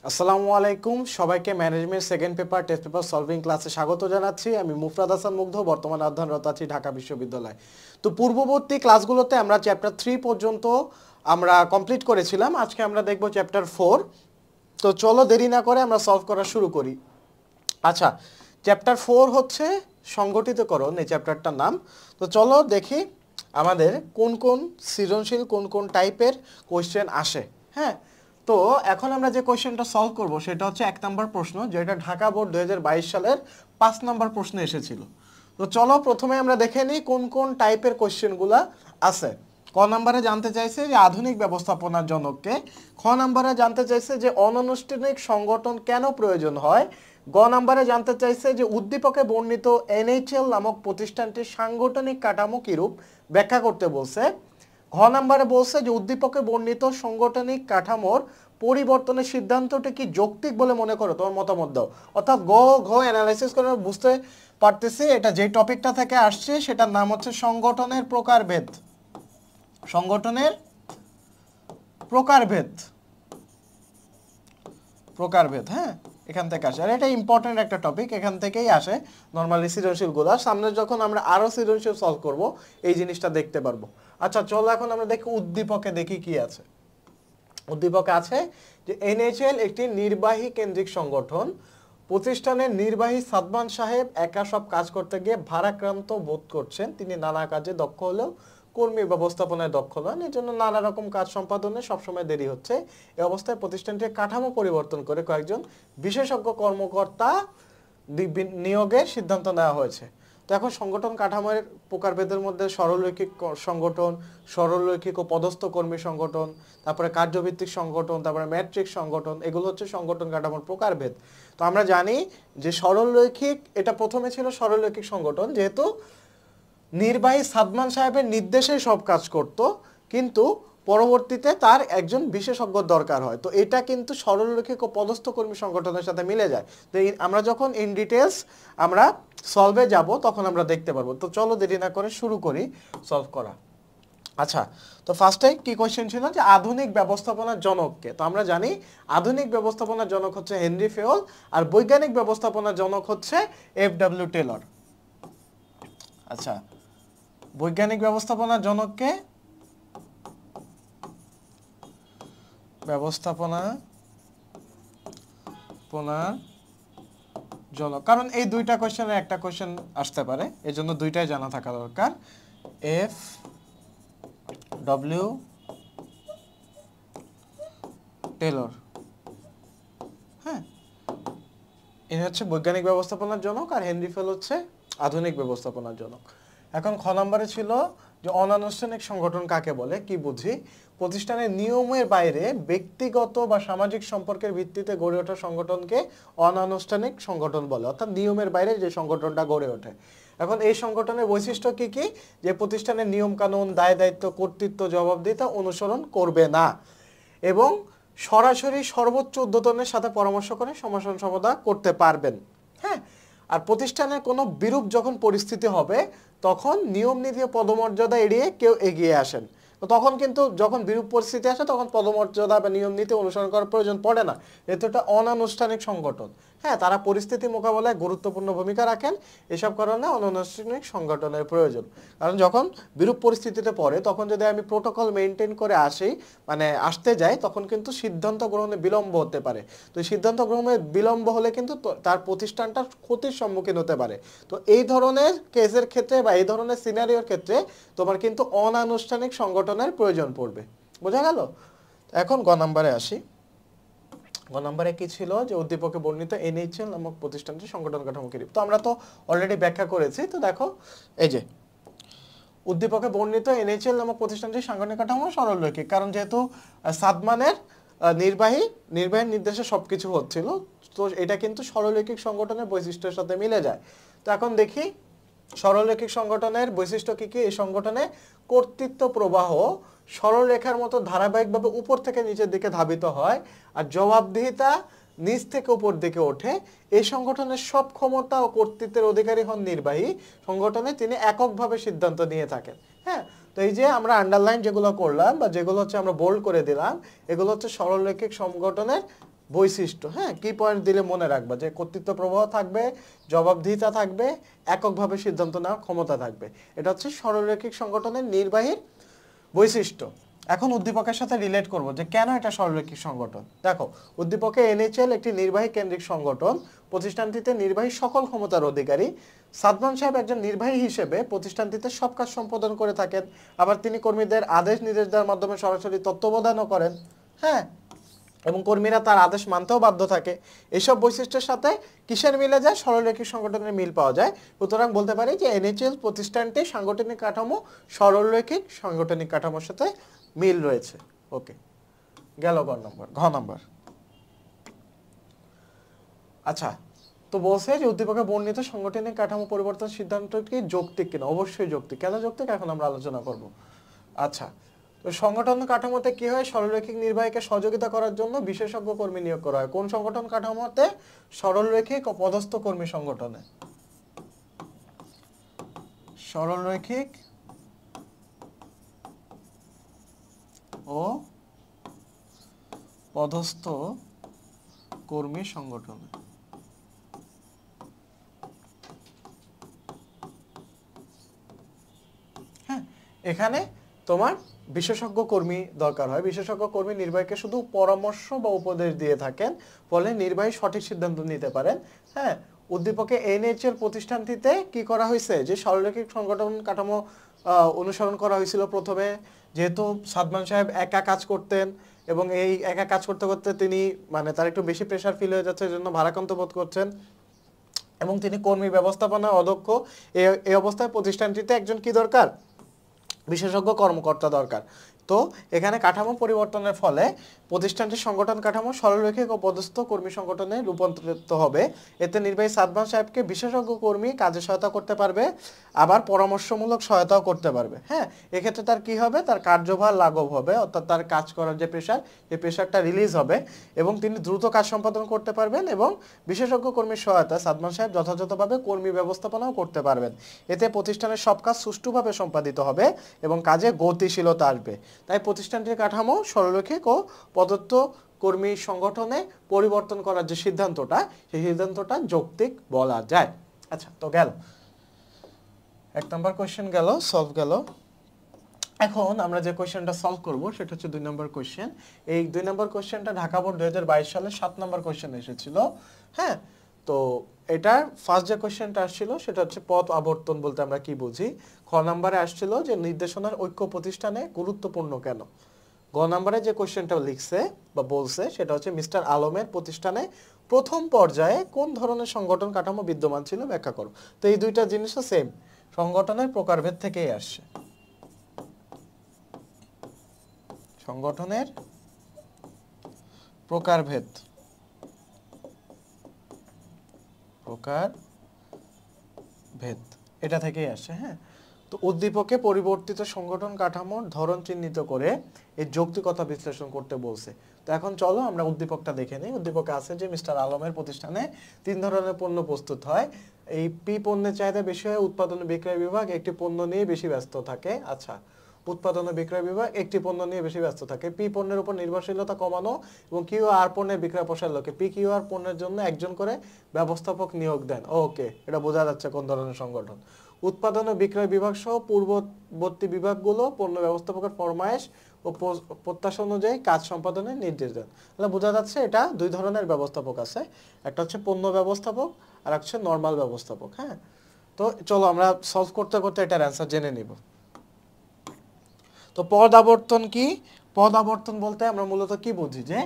আসসালামু আলাইকুম সবাইকে management second paper test paper solving ক্লাসে স্বাগত জানাচ্ছি। আমি মুফরাদ হাসান মুগ্ধ, বর্তমানে অধ্যয়নরত আছি ঢাকা বিশ্ববিদ্যালয়। তো পূর্ববর্তী ক্লাসগুলোতে আমরা চ্যাপ্টার 3 পর্যন্ত আমরা কমপ্লিট করেছিলাম। আজকে আমরা দেখব চ্যাপ্টার 4। তো চলো দেরি না করে আমরা সলভ করা শুরু করি। আচ্ছা, চ্যাপ্টার 4 হচ্ছে সংগঠিতকরণ, এই চ্যাপ্টারটার নাম। তো চলো দেখি আমাদের কোন কোন সৃজনশীল কোন কোন টাইপের কোয়েশ্চেন আসে। হ্যাঁ, তো এখন আমরা যে কোয়েশ্চেনটা সলভ করব সেটা হচ্ছে 1 নম্বর প্রশ্ন, যেটা ঢাকা বোর্ড 2022 সালের 5 নম্বর প্রশ্নে এসেছিল। তো চলো প্রথমে আমরা দেখে নিই কোন কোন টাইপের কোয়েশ্চেনগুলো আছে। ক নম্বরে জানতে চাইছে যে আধুনিক ব্যবস্থাপনার জনককে। খ নম্বরে জানতে চাইছে যে অনানুষ্ঠানিক সংগঠন কেন প্রয়োজন হয়। গ নম্বরে জানতে চাইছে যে উদ্দীপকে বর্ণিত এনএইচএল নামক প্রতিষ্ঠানটির সাংগঠনিক কাঠামো কিরূপ ব্যাখ্যা করতে বলছে। ঘ নম্বরে বলছে যে উদ্দীপকে বর্ণিত সাংগঠনিক কাঠামোর পরিবর্তনের সিদ্ধান্তটি কি যৌক্তিক বলে মনে করো, তোমার মতামত দাও। অর্থাৎ ঘ অ্যানালাইসিস করে বুঝতে পারতেছি এটা যে টপিকটা থেকে আসছে সেটার নাম হচ্ছে সংগঠনের প্রকারভেদ। সংগঠনের প্রকারভেদ, হ্যাঁ, এখান থেকে আসে। আর এটা ইম্পর্টেন্ট একটা টপিক, এখান থেকেই আসে নর্মালি সৃজনশীলগুলো। সামনে যখন আমরা আরো সৃজনশীল সলভ করব এই জিনিসটা দেখতে পারবো। আচ্ছা চলো এখন আমরা দেখি উদ্দীপকে, দেখি কি আছে। উদ্দীপকে আছে যে এনএইচএল একটি নির্বাহী কেন্দ্রিক সংগঠন। প্রতিষ্ঠানের নির্বাহী সাদমান সাহেব একা সব কাজ করতে গিয়ে ভারাক্রান্ত বোধ করছেন। তিনি নানা কাজে দক্ষ হলেও কর্মী ব্যবস্থাপনায় দক্ষ নন, এই জন্য নানা রকম কাজ সম্পাদনে সবসময় দেরি হচ্ছে। এই অবস্থায় প্রতিষ্ঠানটির কাঠামো পরিবর্তন করে কয়েকজন বিশেষজ্ঞ কর্মকর্তা নিয়োগের সিদ্ধান্ত নেওয়া হয়েছে। তো এখন সংগঠন কাঠামোর প্রকারভেদের মধ্যে সরলরৈখিক সংগঠন, সরলরৈখিক ও পদস্থ কর্মী সংগঠন, তারপরে কার্যভিত্তিক সংগঠন, তারপরে ম্যাট্রিক্স সংগঠন, এগুলো হচ্ছে সংগঠন কাঠামোর প্রকারভেদ। তো আমরা জানি যে সরলরৈখিক, এটা প্রথমে ছিল সরলরৈখিক সংগঠন, যেহেতু নির্বাহী সাদমান সাহেবের নির্দেশে সব কাজ করত, কিন্তু পরবর্তীতে তার একজন বিশেষজ্ঞ দরকার হয়। তো এটা কিন্তু সরলরৈখিক ও পদস্থ কর্মী সংগঠনের সাথে মিলে যায়। তো আমরা যখন ইন ডিটেলস আমরা সলভে যাব তখন আমরা দেখতে পারবো। তো চলো দেরি না করে শুরু করি সলভ করা। আচ্ছা, তো ফার্স্টে কি কোয়েশ্চেন ছিল যে আধুনিক ব্যবস্থাপনার জনককে। তো আমরা জানি আধুনিক ব্যবস্থাপনার জনক হচ্ছে হেনরি ফেওল, আর বৈজ্ঞানিক ব্যবস্থাপনার জনক হচ্ছে এফ.ডব্লিউ. টেলর। আচ্ছা, বৈজ্ঞানিক ব্যবস্থাপনার জনককে জনক, কারণ এই দুইটা কোয়েশ্চেনের একটা কোয়েশ্চেন আসতে পারে, এজন্য দুইটাই জানা থাকা দরকার। এফ.ডব্লিউ. টেলর, হ্যাঁ, ইনি হচ্ছে বৈজ্ঞানিক ব্যবস্থাপনার জনক, আর হেনরি ফেল হচ্ছে আধুনিক ব্যবস্থাপনার জনক। এখন খ নম্বরে ছিল যে অনানুষ্ঠানিক সংগঠন কাকে বলে, কি বুঝি। প্রতিষ্ঠানের নিয়মের বাইরে ব্যক্তিগত বা সামাজিক সম্পর্কের ভিত্তিতে গড়ে ওঠা সংগঠনকে অনানুষ্ঠানিক সংগঠন বলে, অর্থাৎ নিয়মের বাইরে যে সংগঠনটা গড়ে ওঠে। এখন এই সংগঠনের বৈশিষ্ট্য কি কি, যে প্রতিষ্ঠানের নিয়ম কানুন, দায় দায়িত্ব, কর্তৃত্ব, জবাবদিহিতা অনুসরণ করবে না, এবং সরাসরি সর্বোচ্চ ঊর্ধ্বতনের সাথে পরামর্শ করে সমস্যা সমাধান করতে পারবেন। হ্যাঁ, আর প্রতিষ্ঠানের কোনো বিরূপ যখন পরিস্থিতি হবে তখন নিয়ম নীতি ও পদমর্যাদা এড়িয়ে কেউ এগিয়ে আসেন। তো তখন কিন্তু যখন বিরূপ পরিস্থিতি আসে তখন পদমর্যাদা বা নিয়ম নীতি অনুসরণ করার প্রয়োজন পড়ে না, যেহেতু এটা অনানুষ্ঠানিক সংগঠন। হ্যাঁ, তারা পরিস্থিতি মোকাবেলায় গুরুত্বপূর্ণ ভূমিকা রাখেন, এসব কারণে অনানুষ্ঠানিক সংগঠনের প্রয়োজন। কারণ যখন বিরূপ পরিস্থিতিতে পড়ে তখন যদি আমি প্রোটোকল মেনটেন করে আসতে যাই তখন কিন্তু সিদ্ধান্ত গ্রহণে বিলম্ব হতে পারে। তো সিদ্ধান্ত গ্রহণে বিলম্ব হলে কিন্তু তার প্রতিষ্ঠানটা ক্ষতির সম্মুখীন হতে পারে। তো এই ধরনের কেসের ক্ষেত্রে বা এই ধরনের সিনারিওর ক্ষেত্রে তোমার কিন্তু অনানুষ্ঠানিক সংগঠনের প্রয়োজন পড়বে। বোঝা গেল? এখন গ নম্বরে আসি। গ নম্বরে কি ছিল, যে উদ্দীপকে বর্ণিত এনএইচএল নামক প্রতিষ্ঠানটি সংগঠন কাঠামো কি। তো আমরা তো অলরেডি ব্যাখ্যা করেছি। তো দেখো এই যে উদ্দীপকে বর্ণিত এনএইচএল নামক প্রতিষ্ঠানটির সাংগঠনিক কাঠামো সরলরৈখিক, কারণ যেহেতু সাদমানের নির্বাহীর নির্দেশে সবকিছু হচ্ছিল, তো এটা কিন্তু সরলরৈখিক সংগঠনের বৈশিষ্ট্যের সাথে মিলে যায়। তো এখন দেখি সরলরৈখিক সংগঠনের বৈশিষ্ট্য কি কি। এই সংগঠনে কর্তৃত্ব প্রবাহ সরলরেখার মতো ধারাবাহিকভাবে উপর থেকে নিচের দিকে ধাবিত হয়, আর জবাবদিহিতা নিচ থেকে উপর দিকে ওঠে। এই সংগঠনের সব ক্ষমতা ও কর্তৃত্বের অধিকারী হন নির্বাহী। সংগঠনে তিনি এককভাবে সিদ্ধান্ত নিয়ে থাকেন। হ্যাঁ, তো এই যে আমরা আন্ডারলাইন যেগুলো করলাম বা যেগুলো হচ্ছে আমরা বোল্ড করে দিলাম, এগুলো হচ্ছে সরলরৈখিক সংগঠনের বৈশিষ্ট্য। হ্যাঁ, কি পয়েন্ট দিলে মনে রাখবা যে কর্তৃত্ব প্রবাহ থাকবে, জবাবদিহিতা থাকবে, এককভাবে সিদ্ধান্ত নেওয়ার ক্ষমতা থাকবে। এটা হচ্ছে সরলরৈখিক সংগঠনের নির্বাহীর বৈশিষ্ট্য। এখন উদ্দীপকের সাথে রিলেট করব যে কেন এটা সরলরৈখিক সংগঠন। দেখো, উদ্দীপকে এনএইচএল একটি নির্বাহী কেন্দ্রিক সংগঠন, প্রতিষ্ঠানটিতে নির্বাহী সকল ক্ষমতার অধিকারী। সাদমান সাহেব একজন নির্বাহী হিসেবে প্রতিষ্ঠানটিতে সব কাজ সম্পাদন করে থাকেন। আবার তিনি কর্মীদের আদেশ নির্দেশ দেওয়ার মাধ্যমে সরাসরি তত্ত্বাবধানও করেন। হ্যাঁ, এবং কর্মীরা তার আদেশ মানতেও বাধ্য থাকে। এইসব বৈশিষ্ট্যের সাথে কিসের মিলে যায়? সরলরৈখিক সংগঠনের মিল পাওয়া যায়। সুতরাং বলতে পারি যে এনএইচএল প্রতিষ্ঠানটি সাংগঠনিক কাঠামো সরলরৈখিক সাংগঠনিক কাঠামোর সাথে মিল রয়েছে। ওকে, গেল ঘ নম্বর। আচ্ছা, তো বলছে যে উদ্দীপকে বর্ণিত সাংগঠনিক কাঠামো পরিবর্তন সিদ্ধান্তটি যৌক্তিক কিনা। অবশ্যই যৌক্তিক। কেন যৌক্তিক এখন আমরা আলোচনা করব। আচ্ছা, তো সংগঠন কাঠামোতে কি হয়? সরলরৈখিক নির্বাহীকে সহযোগিতা করার জন্য বিশেষজ্ঞ কর্মী নিয়োগ করা হয়। কোন সংগঠন কাঠামোতে? সরলরৈখিক ও পদস্থ কর্মী সংগঠনে। সরলরৈখিক ও পদস্থ কর্মী সংগঠনে। হ্যাঁ, এখানে তোমার বিশেষজ্ঞ কর্মী দরকার হয়। বিশেষজ্ঞ কর্মী নির্বাহীকে শুধু পরামর্শ বা উপদেশ দিয়ে থাকেন, ফলে নির্বাহী সঠিক সিদ্ধান্ত নিতে পারেন। হ্যাঁ, উদ্দীপকে এনএইচএল প্রতিষ্ঠানটিতে কি করা হয়েছে? যে সরলরৈখিক সংগঠন কাঠামো অনুসরণ করা হয়েছিল প্রথমে। যেহেতু সাদমান সাহেব একা কাজ করতেন এবং এই একা কাজ করতে করতে তিনি মানে তার একটু বেশি প্রেশার ফিল হয়ে যাচ্ছে, জন্য ভারাক্রান্ত বোধ করছেন এবং তিনি কর্মী ব্যবস্থাপনায় অদক্ষ। এই অবস্থায় প্রতিষ্ঠানটিতে একজন কি দরকার? বিশেষজ্ঞ কর্মকর্তা দরকার। তো এখানে কাঠামো পরিবর্তনের ফলে প্রতিষ্ঠানটির সংগঠন কাঠামো সরলরৈখিক ও পদস্থ কর্মী সংগঠনে রূপান্তরিত হবে। এতে নির্বাহী সাদমান সাহেবকে বিশেষজ্ঞ কর্মী কাজে সহায়তা করতে পারবে, আবার পরামর্শমূলক সহায়তাও করতে পারবে। হ্যাঁ, এক্ষেত্রে তার কি হবে? তার কার্যভার লাঘব হবে, অর্থাৎ তার কাজ করার যে প্রেশার, এই প্রেশারটা রিলিজ হবে এবং তিনি দ্রুত কাজ সম্পাদন করতে পারবেন এবং বিশেষজ্ঞ কর্মীর সহায়তা সাদমান সাহেব যথাযথভাবে কর্মী ব্যবস্থাপনাও করতে পারবেন। এতে প্রতিষ্ঠানের সব কাজ সুষ্ঠুভাবে সম্পাদিত হবে এবং কাজে গতিশীলতা আসবে। তাই প্রতিষ্ঠানটির কাঠামো সরলরৈখিক ও পদস্থ কর্মী সংগঠনে পরিবর্তন করার যে সিদ্ধান্তটা, সেই সিদ্ধান্তটা যৌক্তিক বলা যায়। আচ্ছা, তো গেল 1 নম্বর কোশ্চেন, গেল সলভ গেল। এখন আমরা যে কোশ্চেনটা সলভ করব সেটা হচ্ছে 2 নম্বর কোশ্চেন। এই 2 নম্বর কোশ্চেনটা ঢাকা বোর্ড 2022 সালে 7 নম্বর কোশ্চেন এসেছিল। হ্যাঁ, তো এটার ফার্স্ট যে কোশ্চেনটা আসছিল সেটা হচ্ছে পথ আবর্তন বলতে আমরা কি বুঝি। খ নম্বরে আসছিল যে নির্দেশনার ঐক্য প্রতিষ্ঠানে গুরুত্বপূর্ণ কেন। গ নম্বরে যে কোশ্চেনটা লিখছে বা বলছে সেটা হচ্ছে মিস্টার আলমের প্রতিষ্ঠানে প্রথম পর্যায়ে কোন ধরনের সংগঠন কাঠামো বিদ্যমান ছিল ব্যাখ্যা করো। তো এই দুইটা জিনিসও সেম, সংগঠনের প্রকারভেদ থেকেই আসছে। সংগঠনের প্রকারভেদ, প্রকারভেদ এটা থেকেই আসে। হ্যাঁ, তো উদ্দীপকে পরিবর্তিত সংগঠন কাঠামোর ধরন চিহ্নিত করে এই যৌক্তিকতা বিশ্লেষণ করতে বলছে। তো এখন চলো আমরা উদ্দীপকটা দেখে নিই। উদ্দীপকে আছে যে মিস্টার আলমের প্রতিষ্ঠানে 3 ধরনের পণ্য প্রস্তুত হয়। এই পি পণ্যের চাহিদা বেশি হয়, উৎপাদন ও বিক্রয় বিভাগ একটি পণ্য নিয়ে বেশি ব্যস্ত থাকে। আচ্ছা, উৎপাদন ও বিক্রয় বিভাগ একটি পণ্য নিয়ে বেশি ব্যস্ত থাকে। পি পণ্যের উপর নির্ভরশীলতা কমানো এবং কিউ আর পণ্যের বিক্রয় প্রসার লক্ষ্যে পি কিউ আর পণ্যের জন্য একজন করে ব্যবস্থাপক নিয়োগ দেন। ওকে, এটা বোঝা যাচ্ছে কোন ধরনের সংগঠন। উৎপাদন ও বিক্রয় বিভাগ সহ পূর্ববর্তী বিভাগগুলো পণ্য ব্যবস্থাপকের ফরমায়েশ ও প্রত্যাশা অনুযায়ী কাজ সম্পাদনের নির্দেশ দেন। তাহলে বোঝা যাচ্ছে এটা 2 ধরনের ব্যবস্থাপক আছে, একটা হচ্ছে পণ্য ব্যবস্থাপক আর একটা হচ্ছে নর্মাল ব্যবস্থাপক। হ্যাঁ, তো চলো আমরা সলভ করতে করতে এটার অ্যান্সার জেনে নিব। তো পদ আবর্তন কি? পদ আবর্তন বলতে আমরা মূলত কি বুঝি? যে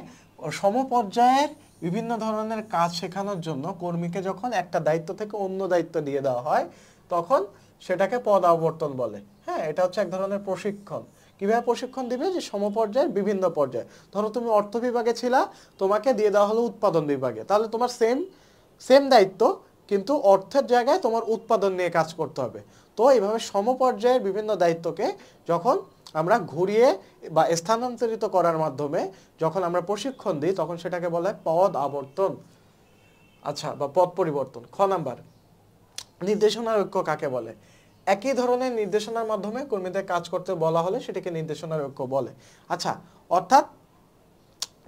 সমপর্যায়ের বিভিন্ন ধরনের কাজ শেখানোর জন্য কর্মীকে যখন একটা দায়িত্ব থেকে অন্য দায়িত্ব দিয়ে দেওয়া হয় তখন সেটাকে পদ আবর্তন বলে। হ্যাঁ, এটা হচ্ছে এক ধরনের প্রশিক্ষণ। কিভাবে প্রশিক্ষণ দিবে? যে সমপর্যায়ের বিভিন্ন পর্যায়ে, ধরো তুমি অর্থ বিভাগে ছিলা, তোমাকে দিয়ে দেওয়া হলো উৎপাদন বিভাগে, তাহলে তোমার সেম দায়িত্ব কিন্তু অর্থের জায়গায় তোমার উৎপাদন নিয়ে কাজ করতে হবে। তো এইভাবে সমপর্যায়ের বিভিন্ন দায়িত্বকে যখন আমরা ঘুরিয়ে বা স্থানান্তরিত করার মাধ্যমে যখন আমরা প্রশিক্ষণ দিই তখন সেটাকে বলে পদ আবর্তন। আচ্ছা, বা পদ পরিবর্তন। খ নাম্বার, নির্দেশনার ঐক্য কাকে বলে? একই ধরনের নির্দেশনার মাধ্যমে কর্মীদের কাজ করতে বলা হলে সেটাকে নির্দেশনার ঐক্য বলে। আচ্ছা, অর্থাৎ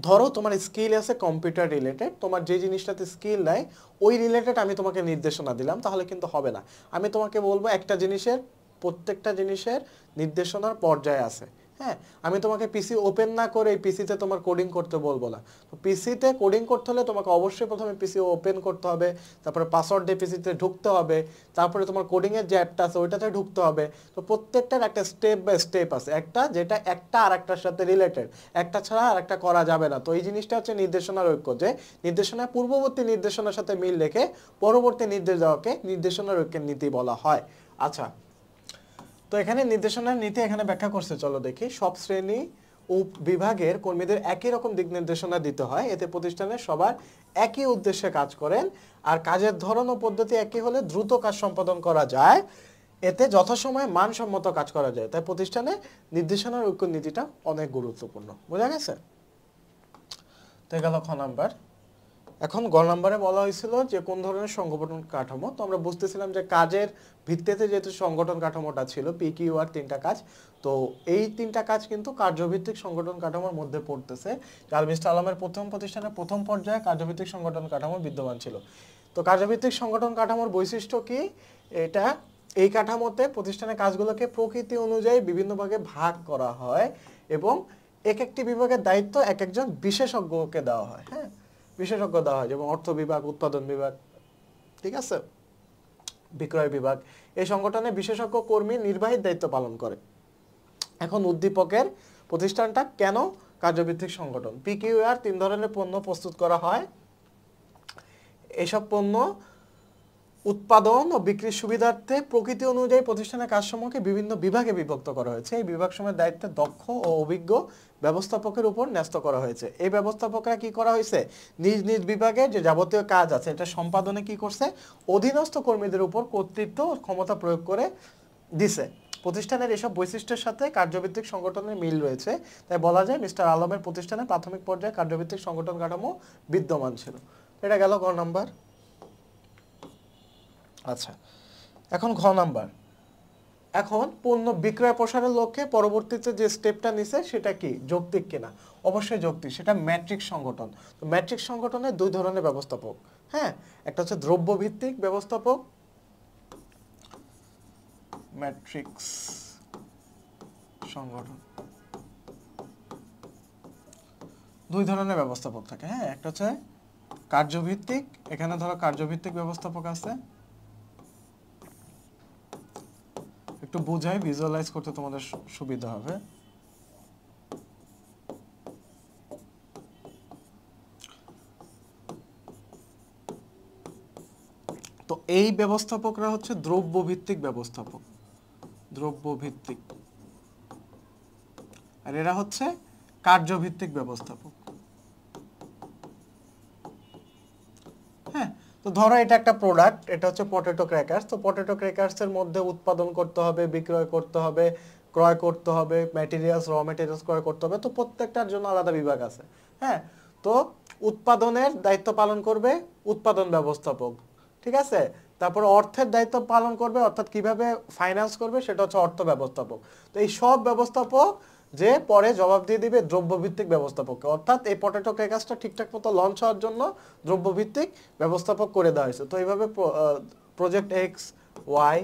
ধরো তোমার স্কিল আছে কম্পিউটার রিলেটেড, তোমার যে জিনিসটাতে স্কিল নাই ওই রিলেটেড আমি তোমাকে নির্দেশনা দিলাম, তাহলে কিন্তু হবে না। আমি তোমাকে বলবো একটা জিনিসের, প্রত্যেকটা জিনিসের নির্দেশনার পর্যায়ে আছে। হ্যাঁ, আমি তোমাকে পিসি ওপেন না করে এই পিসিতে তোমার কোডিং করতে বলবো না। তো পিসিতে কোডিং করতে হলে তোমাকে অবশ্যই প্রথমে পিসি ওপেন করতে হবে, তারপরে পাসওয়ার্ড দিয়ে পিসিতে ঢুকতে হবে, তারপরে তোমার কোডিংয়ের যে অ্যাপটা আছে ওইটাতে ঢুকতে হবে। তো প্রত্যেকটার একটা স্টেপ বাই স্টেপ আছে, একটা যেটা একটা আর একটার সাথে রিলেটেড, একটা ছাড়া আর একটা করা যাবে না। তো এই জিনিসটা হচ্ছে নির্দেশনার ঐক্য, যে নির্দেশনা পূর্ববর্তী নির্দেশনার সাথে মিল রেখে পরবর্তী নির্দেশ দেওয়াকে নির্দেশনার ঐক্যের নীতি বলা হয়। আচ্ছা, তো এখানে নির্দেশনার নীতি এখানে ব্যাখ্যা করছে, চলো দেখি। সব শ্রেণী ও বিভাগের কর্মীদের একই রকম দিক নির্দেশনা দিতে হয়, এতে প্রতিষ্ঠানের সবার একই উদ্দেশ্যে কাজ করেন, আর কাজের ধরন ও পদ্ধতি একই হলে দ্রুত কাজ সম্পাদন করা যায়, এতে যথাসময়ে মানসম্মত কাজ করা যায়। তাই প্রতিষ্ঠানে নির্দেশনার ঐক্য নীতিটা অনেক গুরুত্বপূর্ণ। বোঝা গেছে? তো গেল খ নাম্বার। এখন গ নাম্বারে বলা হয়েছিল যে কোন ধরনের সংগঠন কাঠামো। তো আমরা বুঝতেছিলাম যে কাজের ভিত্তিতে যেহেতু সংগঠন কাঠামোটা ছিল PQR তিনটা কাজ, তো এই তিনটা কাজ কিন্তু কার্যভিত্তিক সংগঠন কাঠামোর মধ্যে পড়তেছে। আর মিস্টার আলমের প্রথম প্রতিষ্ঠানের প্রথম পর্যায়ে কার্যভিত্তিক সংগঠন কাঠামো বিদ্যমান ছিল। তো কার্যভিত্তিক সংগঠন কাঠামোর বৈশিষ্ট্য কি? এটা এই কাঠামোতে প্রতিষ্ঠানের কাজগুলোকে প্রকৃতি অনুযায়ী বিভিন্ন ভাগে ভাগ করা হয় এবং এক একটি বিভাগের দায়িত্ব এক একজন বিশেষজ্ঞকে দেওয়া হয়। হ্যাঁ, বিশেষজ্ঞ দেওয়া হয়, যেমন অর্থ বিভাগ, উৎপাদন বিভাগ, ঠিক আছে, বিক্রয় বিভাগ। এই সংগঠনে বিশেষজ্ঞ কর্মী নির্বাহীর দায়িত্ব পালন করে। এখন উদ্দীপকের প্রতিষ্ঠানটা কেন কার্যভিত্তিক সংগঠন? PQR তিন ধরনের পণ্য প্রস্তুত করা হয়। এসব পণ্য উৎপাদন ও বিক্রির সুবিধার্থে প্রকৃতি অনুযায়ী প্রতিষ্ঠানের কাজসমূহকে বিভিন্ন বিভাগে বিভক্ত করা হয়েছে। এই বিভাগসমূহের দায়িত্বে দক্ষ ও অভিজ্ঞ ব্যবস্থাপকের উপর ন্যস্ত করা হয়েছে। এই ব্যবস্থাপকরা কি করা হয়েছে? নিজ নিজ বিভাগে যে যাবতীয় কাজ আছে এটা সম্পাদনে কি করছে? অধীনস্থ কর্মীদের উপর কর্তৃত্ব ও ক্ষমতা প্রয়োগ করে দিছে। প্রতিষ্ঠানের এসব বৈশিষ্ট্যের সাথে কার্যভিত্তিক সংগঠনের মিল রয়েছে, তাই বলা যায় মিস্টার আলমের প্রতিষ্ঠানে প্রাথমিক পর্যায়ে কার্যভিত্তিক সংগঠন কাঠামো বিদ্যমান ছিল। এটা গেল গ নাম্বার। আচ্ছা, এখন ঘ নাম্বার। এখন পণ্য বিক্রয় প্রসারের লক্ষ্যে পরবর্তীতে যে স্টেপটা নিছে সেটা কি? যৌক্তিক কিনা? অবশ্যই যৌক্তিক, সেটা ম্যাট্রিক্স সংগঠন। তো ম্যাট্রিক্স সংগঠনে দুই ধরনের ব্যবস্থাপক। হ্যাঁ, একটা হচ্ছে দ্রব্য ভিত্তিক ব্যবস্থাপক, ম্যাট্রিক্স সংগঠন দুই ধরনের ব্যবস্থাপক থাকে। হ্যাঁ, একটা হচ্ছে কার্যভিত্তিক, এখানে ধরো কার্যভিত্তিক ব্যবস্থাপক আছে, একটু বোঝাই, ভিজুয়ালাইজ করতে তোমাদের সুবিধা হবে। তো এই ব্যবস্থাপকরা হচ্ছে দ্রব্য ভিত্তিক ব্যবস্থাপক, দ্রব্য ভিত্তিক, আর এরা হচ্ছে কার্যভিত্তিক ব্যবস্থাপক। হ্যাঁ, তো ধরো এটা একটা প্রোডাক্ট, এটা হচ্ছে পটেটো ক্র্যাকার্স। তো পটেটো ক্র্যাকার্সের মধ্যে উৎপাদন করতে হবে, বিক্রয় করতে হবে, ক্রয় করতে হবে, ম্যাটেরিয়ালস, র ম্যাটেরিয়ালস ক্রয় করতে হবে। তো প্রত্যেকটার জন্য আলাদা বিভাগ আছে। হ্যাঁ, তো উৎপাদনের দায়িত্ব পালন করবে উৎপাদন ব্যবস্থাপক, ঠিক আছে। তারপর অর্থের দায়িত্ব পালন করবে, অর্থাৎ কিভাবে ফাইন্যান্স করবে সেটা হচ্ছে অর্থ ব্যবস্থাপক। তো এই সব ব্যবস্থাপক যে পরে জবাব দিয়ে দিবে দ্রব্যভিত্তিক ব্যবস্থাপককে, অর্থাৎ এই পটেটো ক্র্যাকার্সটা ঠিকঠাক মতো লঞ্চ হওয়ার জন্য দ্রব্যভিত্তিক ব্যবস্থাপক করে দেওয়া হয়েছে। তো এইভাবে প্রজেক্ট এক্স, ওয়াই,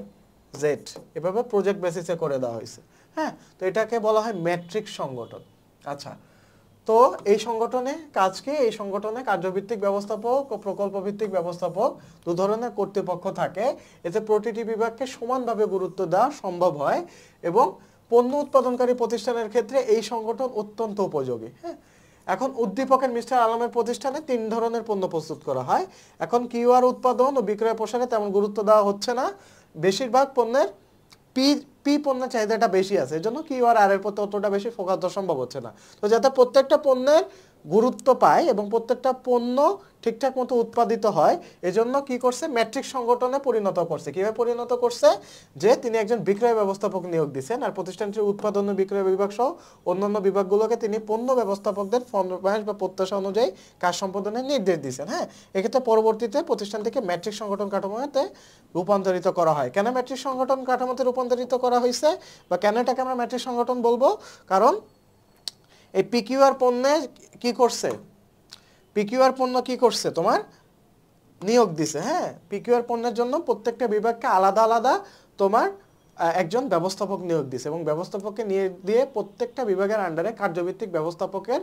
জেড এভাবে প্রজেক্ট বেসিসে করে দেওয়া হয়েছে। হ্যাঁ, তো এটাকে বলা হয় ম্যাট্রিক্স সংগঠন। আচ্ছা, তো এই সংগঠনে কাজ কি? এই সংগঠনে কার্যভিত্তিক ব্যবস্থাপক ও প্রকল্প ভিত্তিক ব্যবস্থাপক দু ধরনের কর্তৃপক্ষ থাকে। এতে প্রতিটি বিভাগকে সমানভাবে গুরুত্ব দেওয়া সম্ভব হয় এবং পণ্য উৎপাদনকারী প্রতিষ্ঠানের ক্ষেত্রে এই সংগঠন অত্যন্ত উপযোগী। হ্যাঁ, এখন উদ্দীপকের মিস্টার আলমের প্রতিষ্ঠানে তিন ধরনের পণ্য প্রস্তুত করা হয়। এখন কিউআর উৎপাদন ও বিক্রয় প্রসারে তেমন গুরুত্ব দেওয়া হচ্ছে না, বেশিরভাগ পণ্যের পি পি পণ্যের চাহিদাটা বেশি আছে, এই জন্য কিউআর আর এর প্রতি অতটা বেশি ফোকাস দেওয়া সম্ভব হচ্ছে না। তো যাতে প্রত্যেকটা পণ্যের গুরুত্ব পায় এবং প্রত্যেকটা পণ্য ঠিকঠাক মতো উৎপাদিত হয়, এজন্য কি করছে? ম্যাট্রিক্স সংগঠনে পরিণত করছে। কিভাবে পরিণত করছে? যে তিনি একজন বিক্রয় ব্যবস্থাপক নিয়োগ দিয়েছেন, আর প্রতিষ্ঠানটির উৎপাদন ও বিক্রয় বিভাগ সহ অন্যান্য বিভাগগুলোকে তিনি পণ্য ব্যবস্থাপকদের ফরমাইশ বা প্রত্যাশা অনুযায়ী কাজ সম্পাদনের নির্দেশ দিয়েছেন। হ্যাঁ, এক্ষেত্রে পরবর্তীতে প্রতিষ্ঠানটিকে ম্যাট্রিক্স সংগঠন কাঠামোতে রূপান্তরিত করা হয়। কেন ম্যাট্রিক্স সংগঠন কাঠামোতে রূপান্তরিত করা হয়েছে বা কেন এটাকে আমরা ম্যাট্রিক্স সংগঠন বলবো? কারণ এই পিকিউআর পণ্যে কি করছে, পিকিউআর পণ্য কি করছে তোমার নিয়োগ দিছে। হ্যাঁ, পিকিউআর পণ্যের জন্য প্রত্যেকটা বিভাগকে আলাদা আলাদা তোমার একজন ব্যবস্থাপক নিয়োগ দিছে এবং ব্যবস্থাপককে নিয়ে দিয়ে প্রত্যেকটা বিভাগের আন্ডারে কার্যভিত্তিক ব্যবস্থাপকের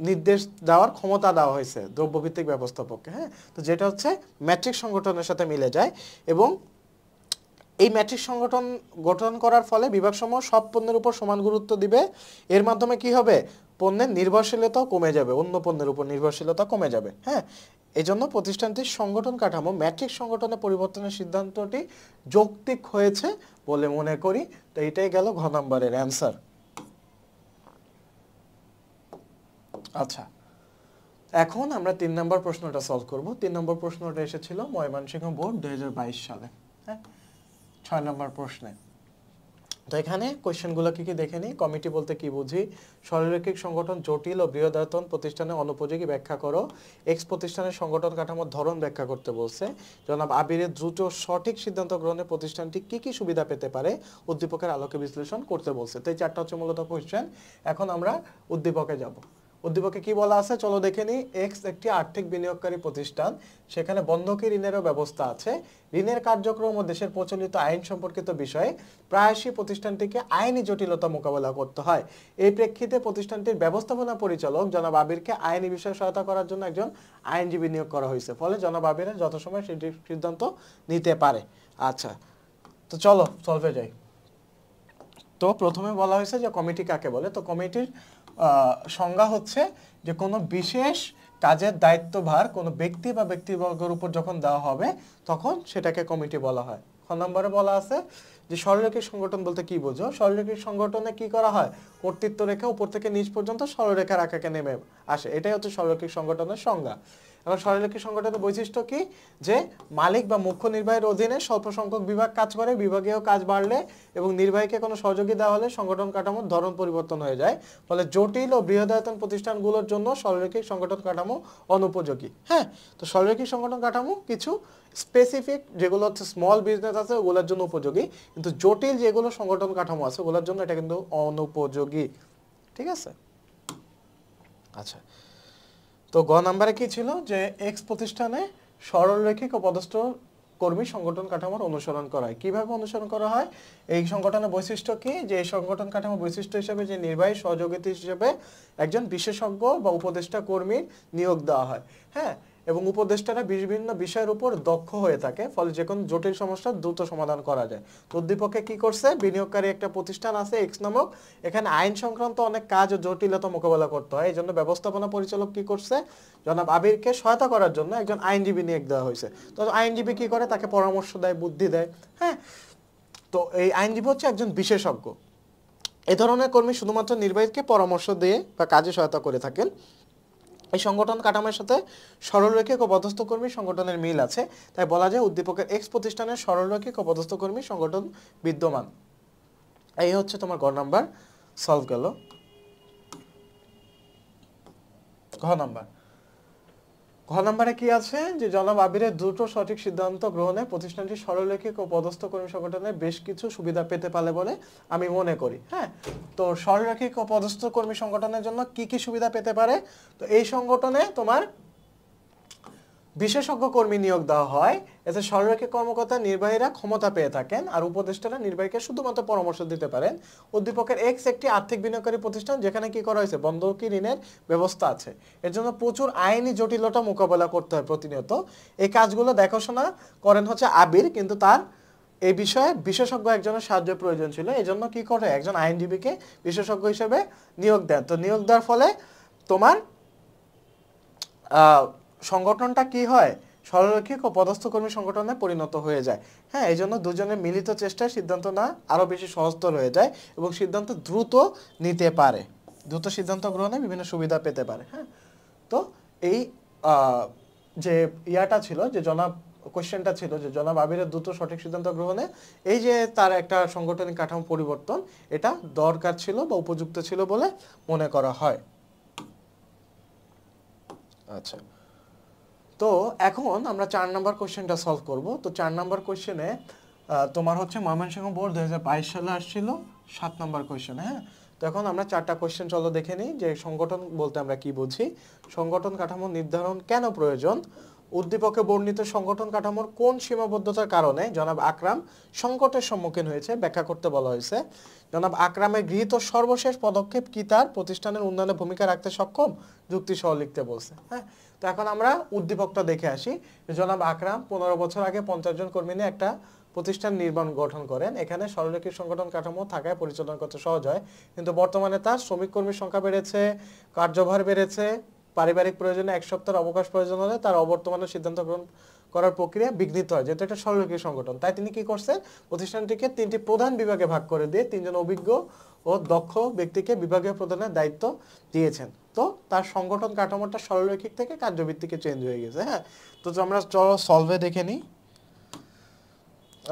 নির্দেশ দেওয়ার ক্ষমতা দেওয়া হয়েছে দ্রব্যভিত্তিক ব্যবস্থাপককে। হ্যাঁ, তো যেটা হচ্ছে ম্যাট্রিক সংগঠনের সাথে মিলে যায় এবং এই ম্যাট্রিক সংগঠন গঠন করার ফলে বিভাগসমূহ সব পণ্যের উপর সমান গুরুত্ব দিবে। এর মাধ্যমে কি হবে, পণ্যের নির্ভরশীলতাও কমে যাবে, অন্য পণ্যের উপর নির্ভরশীলতা কমে যাবে। হ্যাঁ, এই জন্য প্রতিষ্ঠানটির সংগঠন কাঠামো ম্যাট্রিক সংগঠনে পরিবর্তনের সিদ্ধান্তটি যৌক্তিক হয়েছে বলে মনে করি। তো এটাই গেল ঘ নম্বরের অ্যান্সার। আচ্ছা, এখন আমরা 3 নম্বর প্রশ্নটা সলভ করব। 3 নম্বর প্রশ্নটা এসেছিল ময়মনসিংহ বোর্ড 2022 সালে। হ্যাঁ, 6 নম্বর প্রশ্নে। তো এখানে কোয়েশ্চেনগুলো কি দেখে নিই। কমিটি বলতে কি বুঝি, সরলরৈখিক সংগঠন জটিল ও বৃহদায়তন প্রতিষ্ঠানে অনুপযোগী ব্যাখ্যা করো। এক্স প্রতিষ্ঠানের সংগঠন কাঠামোর ধরন ব্যাখ্যা করতে বলছে। জনাব আবিরের দ্রুত সঠিক সিদ্ধান্ত গ্রহণে প্রতিষ্ঠানটি কি কি সুবিধা পেতে পারে উদ্দীপকের আলোকে বিশ্লেষণ করতে বলছে। তো এই 4টা হচ্ছে মূলত কোয়েশ্চেন। এখন আমরা উদ্দীপকে যাব। উদ্দীপকে কি বলা আছে চলো দেখে নিই। এক্স একটি আর্থিক বিনিয়োগকারী প্রতিষ্ঠান, সেখানে বন্ধকি ঋণেরও ব্যবস্থা আছে। ঋণের কার্যক্রম ও দেশের প্রচলিত আইন সম্পর্কিত বিষয়ে প্রায়শই প্রতিষ্ঠানটিকে আইনি জটিলতা মোকাবেলা করতে হয়। এই প্রেক্ষিতে প্রতিষ্ঠানটির ব্যবস্থাপনা পরিচালক জনাব আবিরকে আইনি বিষয়ে সহায়তা করার জন্য একজন আইনজীবী নিয়োগ করা হয়েছে, ফলে জনাব আবিরের যথাসময়ে সেটি সিদ্ধান্ত নিতে পারে। আচ্ছা, তো চলো সলভে যাই। তো প্রথমে বলা হয়েছে যে কমিটি কাকে বলে। তো কমিটির সংজ্ঞা হচ্ছে যে কোনো বিশেষ কাজের দায়িত্বভার কোনো ব্যক্তি বা ব্যক্তিবর্গের উপর যখন দেওয়া হবে তখন সেটাকে কমিটি বলা হয়। খ নম্বরে বলা আছে যে সরলরৈখিক সংগঠন বলতে কি বোঝো। সরলরৈখিক সংগঠনে কি করা হয়, কর্তৃত্ব রেখা উপর থেকে নিচ পর্যন্ত সরলরেখার আকারে নেমে আসে, এটাই হচ্ছে সরলরৈখিক সংগঠনের সংজ্ঞা। এবং সরলরৈখিক সংগঠনের বৈশিষ্ট্য কি, যে মালিক বা মুখ্য নির্বাহীর অধীনে স্বল্প সংখ্যক বিভাগ কাজ করে, বিভাগীয় কাজ বাড়লে এবং নির্বাহীকে কোনো সহযোগী দেওয়া হলে সংগঠন কাঠামোর ধরন পরিবর্তন হয়ে যায়, ফলে জটিল ও বৃহদায়তন প্রতিষ্ঠানগুলোর জন্য সরলরৈখিক সংগঠন কাঠামো অনুপযোগী। হ্যাঁ, তো সরলরৈখিক সংগঠন কাঠামো কিছু স্পেসিফিক যেগুলো হচ্ছে স্মল বিজনেস আছে ওগুলোর জন্য উপযোগী, কিন্তু জটিল যেগুলো সংগঠন কাঠামো আছে ওগুলোর জন্য এটা কিন্তু অনুপযোগী। ঠিক আছে। আচ্ছা, তো গ নাম্বারে কি ছিল যে এক্স প্রতিষ্ঠানে সরলরৈখিক ও পদস্থ কর্মী সংগঠন কাঠামোর অনুসরণ করা হয়। কিভাবে অনুসরণ করা হয়, এই সংগঠনের বৈশিষ্ট্য কি, যে এই সংগঠন কাঠামো বৈশিষ্ট্য হিসেবে যে নির্বাহী সহযোগী হিসেবে একজন বিশেষজ্ঞ বা উপদেষ্টা কর্মীর নিয়োগ দেওয়া হয়। হ্যাঁ, এবং উপদেষ্টারা বিভিন্ন বিষয়ের উপর দক্ষ হয়ে থাকে, ফলে যে কোনো জটিল সমস্যার দ্রুত সমাধান করা যায়। তো উদ্দীপকে কি করছে, বিনিয়োগকারী একটা প্রতিষ্ঠান আছে এক্স নামক, এখানে আইন সংক্রান্ত অনেক কাজ ও জটিলতা মোকাবেলা করতে হয়। এই জন্য ব্যবস্থাপনা পরিচালক কি করছে, জনাব আবিরকে সহায়তা করার জন্য একজন আইনজীবী নিয়োগ দেওয়া হয়েছে। তো আইনজীবী কি করে, তাকে পরামর্শ দেয়, বুদ্ধি দেয়। হ্যাঁ, তো এই আইনজীবী হচ্ছে একজন বিশেষজ্ঞ। এই ধরনের কর্মী শুধুমাত্র নির্বাহীকে পরামর্শ দিয়ে বা কাজে সহায়তা করে থাকেন। এই সংগঠন কাঠামোর সাথে সরলরৈখিক ও পদস্থ কর্মী সংগঠনের মিল আছে, তাই বলা যায় উদ্দীপকের এক্স প্রতিষ্ঠানের সরলরৈখিক ও পদস্থ কর্মী সংগঠন বিদ্যমান। এই হচ্ছে তোমার গ নাম্বার সলভ গেল। ঘ নাম্বারে কি আছে, যে জনাব আবিরের দ্রুত সঠিক সিদ্ধান্ত গ্রহণে প্রতিষ্ঠানটি সরলরৈখিক ও পদস্থ কর্মী সংগঠনের বেশ কিছু সুবিধা পেতে পারে বলে আমি মনে করি। হ্যাঁ, তো সরলরৈখিক ও পদস্থ কর্মী সংগঠনের জন্য কি কি সুবিধা পেতে পারে, তো এই সংগঠনে তোমার বিশেষজ্ঞ কর্মী নিয়োগ দেওয়া হয়, এতে সরলরৈখিক কর্মকর্তা নির্বাহীরা ক্ষমতা পেয়ে থাকেন, আর উপদেষ্টারা নির্বাহীকে শুধুমাত্র পরামর্শ দিতে পারেন। উদ্দীপকের এক্স একটি আর্থিক বিনিয়োগকারী প্রতিষ্ঠান, যেখানে কি করা হয়েছে, বন্ধকি ঋণের ব্যবস্থা আছে। এর জন্য প্রচুর আইনি জটিলতা মোকাবেলা করতে হয় প্রতিনিয়ত। এই কাজগুলো দেখাশোনা করেন হচ্ছে আবির, কিন্তু তার এই বিষয়ে বিশেষজ্ঞ একজনের সাহায্যের প্রয়োজন ছিল। এই জন্য কি করে, একজন আইনজীবীকে বিশেষজ্ঞ হিসেবে নিয়োগ দেন। তো নিয়োগ দেওয়ার ফলে তোমার সংগঠনটা কি হয়, সরলরৈখিক ও পদস্থ কর্মী সংগঠনে পরিণত হয়ে যায়। হ্যাঁ, এই জন্য দুজনের মিলিত চেষ্টায় সিদ্ধান্ত না আরও বেশি সহজতর হয়ে যায় এবং সিদ্ধান্ত দ্রুত নিতে পারে, দ্রুত সিদ্ধান্ত গ্রহণে বিভিন্ন সুবিধা পেতে পারে। হ্যাঁ, তো এই যে ইয়াটা ছিল, যে কোশ্চেনটা ছিল যে জনাব আবিরের দ্রুত সঠিক সিদ্ধান্ত গ্রহণে এই যে তার একটা সাংগঠনিক কাঠামো পরিবর্তন, এটা দরকার ছিল বা উপযুক্ত ছিল বলে মনে করা হয়। আচ্ছা, তো এখন আমরা 4 নম্বর কোশ্চেনটা সলভ করব। তো 4 নম্বর কোশ্চেনে তোমার হচ্ছে ময়মনসিংহ বোর্ড 2022 সালে আসছিল 7 নম্বর কোশ্চেন। হ্যাঁ, তখন আমরা 4টা কোশ্চেন চলো দেখে নিই যে সংগঠন বলতে আমরা কি বুঝি, সংগঠন কাঠামো নির্ধারণ কেন প্রয়োজন, উদ্দীপকে বর্ণিত সংগঠন কাঠামোর কোন সীমাবদ্ধতার কারণে জনাব আকরাম সংকটের সম্মুখীন হয়েছে ব্যাখ্যা করতে বলা হয়েছে, জনাব আকরামের গৃহীত সর্বশেষ পদক্ষেপ কি তার প্রতিষ্ঠানের উন্নয়নে ভূমিকা রাখতে সক্ষম, যুক্তি সহ লিখতে বলছে। হ্যাঁ, তো এখন আমরা উদ্দীপকটা দেখে আসি। জনাব আকরাম 15 বছর আগে 50 জন কর্মী নিয়ে একটা প্রতিষ্ঠান নির্মাণ গঠন করেন। এখানে সরলরেখী সংগঠন কাঠামো থাকায় পরিচালনা করতে সহজ হয়, কিন্তু বর্তমানে তার শ্রমিক কর্মীর সংখ্যা বেড়েছে, কার্যভার বেড়েছে, পারিবারিক প্রয়োজনে 1 সপ্তাহের অবকাশ প্রয়োজন হলে তার অবর্তমানে সিদ্ধান্ত গ্রহণ করার প্রক্রিয়া বিঘ্নিত হয়, যেহেতু একটা সরলরেখী সংগঠন। তাই তিনি কি করছেন, প্রতিষ্ঠানটিকে 3টি প্রধান বিভাগে ভাগ করে দিয়ে 3 জন অভিজ্ঞ ও দক্ষ ব্যক্তিকে বিভাগীয় প্রধানের দায়িত্ব দিয়েছেন। তো তার সংগঠন কাঠামোটা সরলরৈখিক থেকে কার্যভিত্তিকে চেঞ্জ হয়ে গেছে। হ্যাঁ, তো আমরা চলো সলভে দেখে নিই।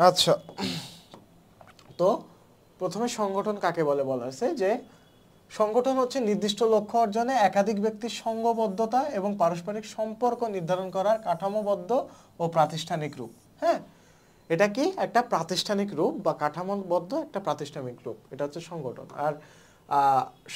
আচ্ছা, তো প্রথমে সংগঠন কাকে বলে বলা হয়েছে যে সংগঠন হচ্ছে নির্দিষ্ট লক্ষ্য অর্জনে একাধিক ব্যক্তির সংঘবদ্ধতা এবং পারস্পরিক সম্পর্ক নির্ধারণ করার কাঠামোবদ্ধ ও প্রাতিষ্ঠানিক রূপ। হ্যাঁ, এটা কি একটা প্রাতিষ্ঠানিক রূপ বা কাঠামোবদ্ধ একটা প্রাতিষ্ঠানিক রূপ, এটা হচ্ছে সংগঠন। আর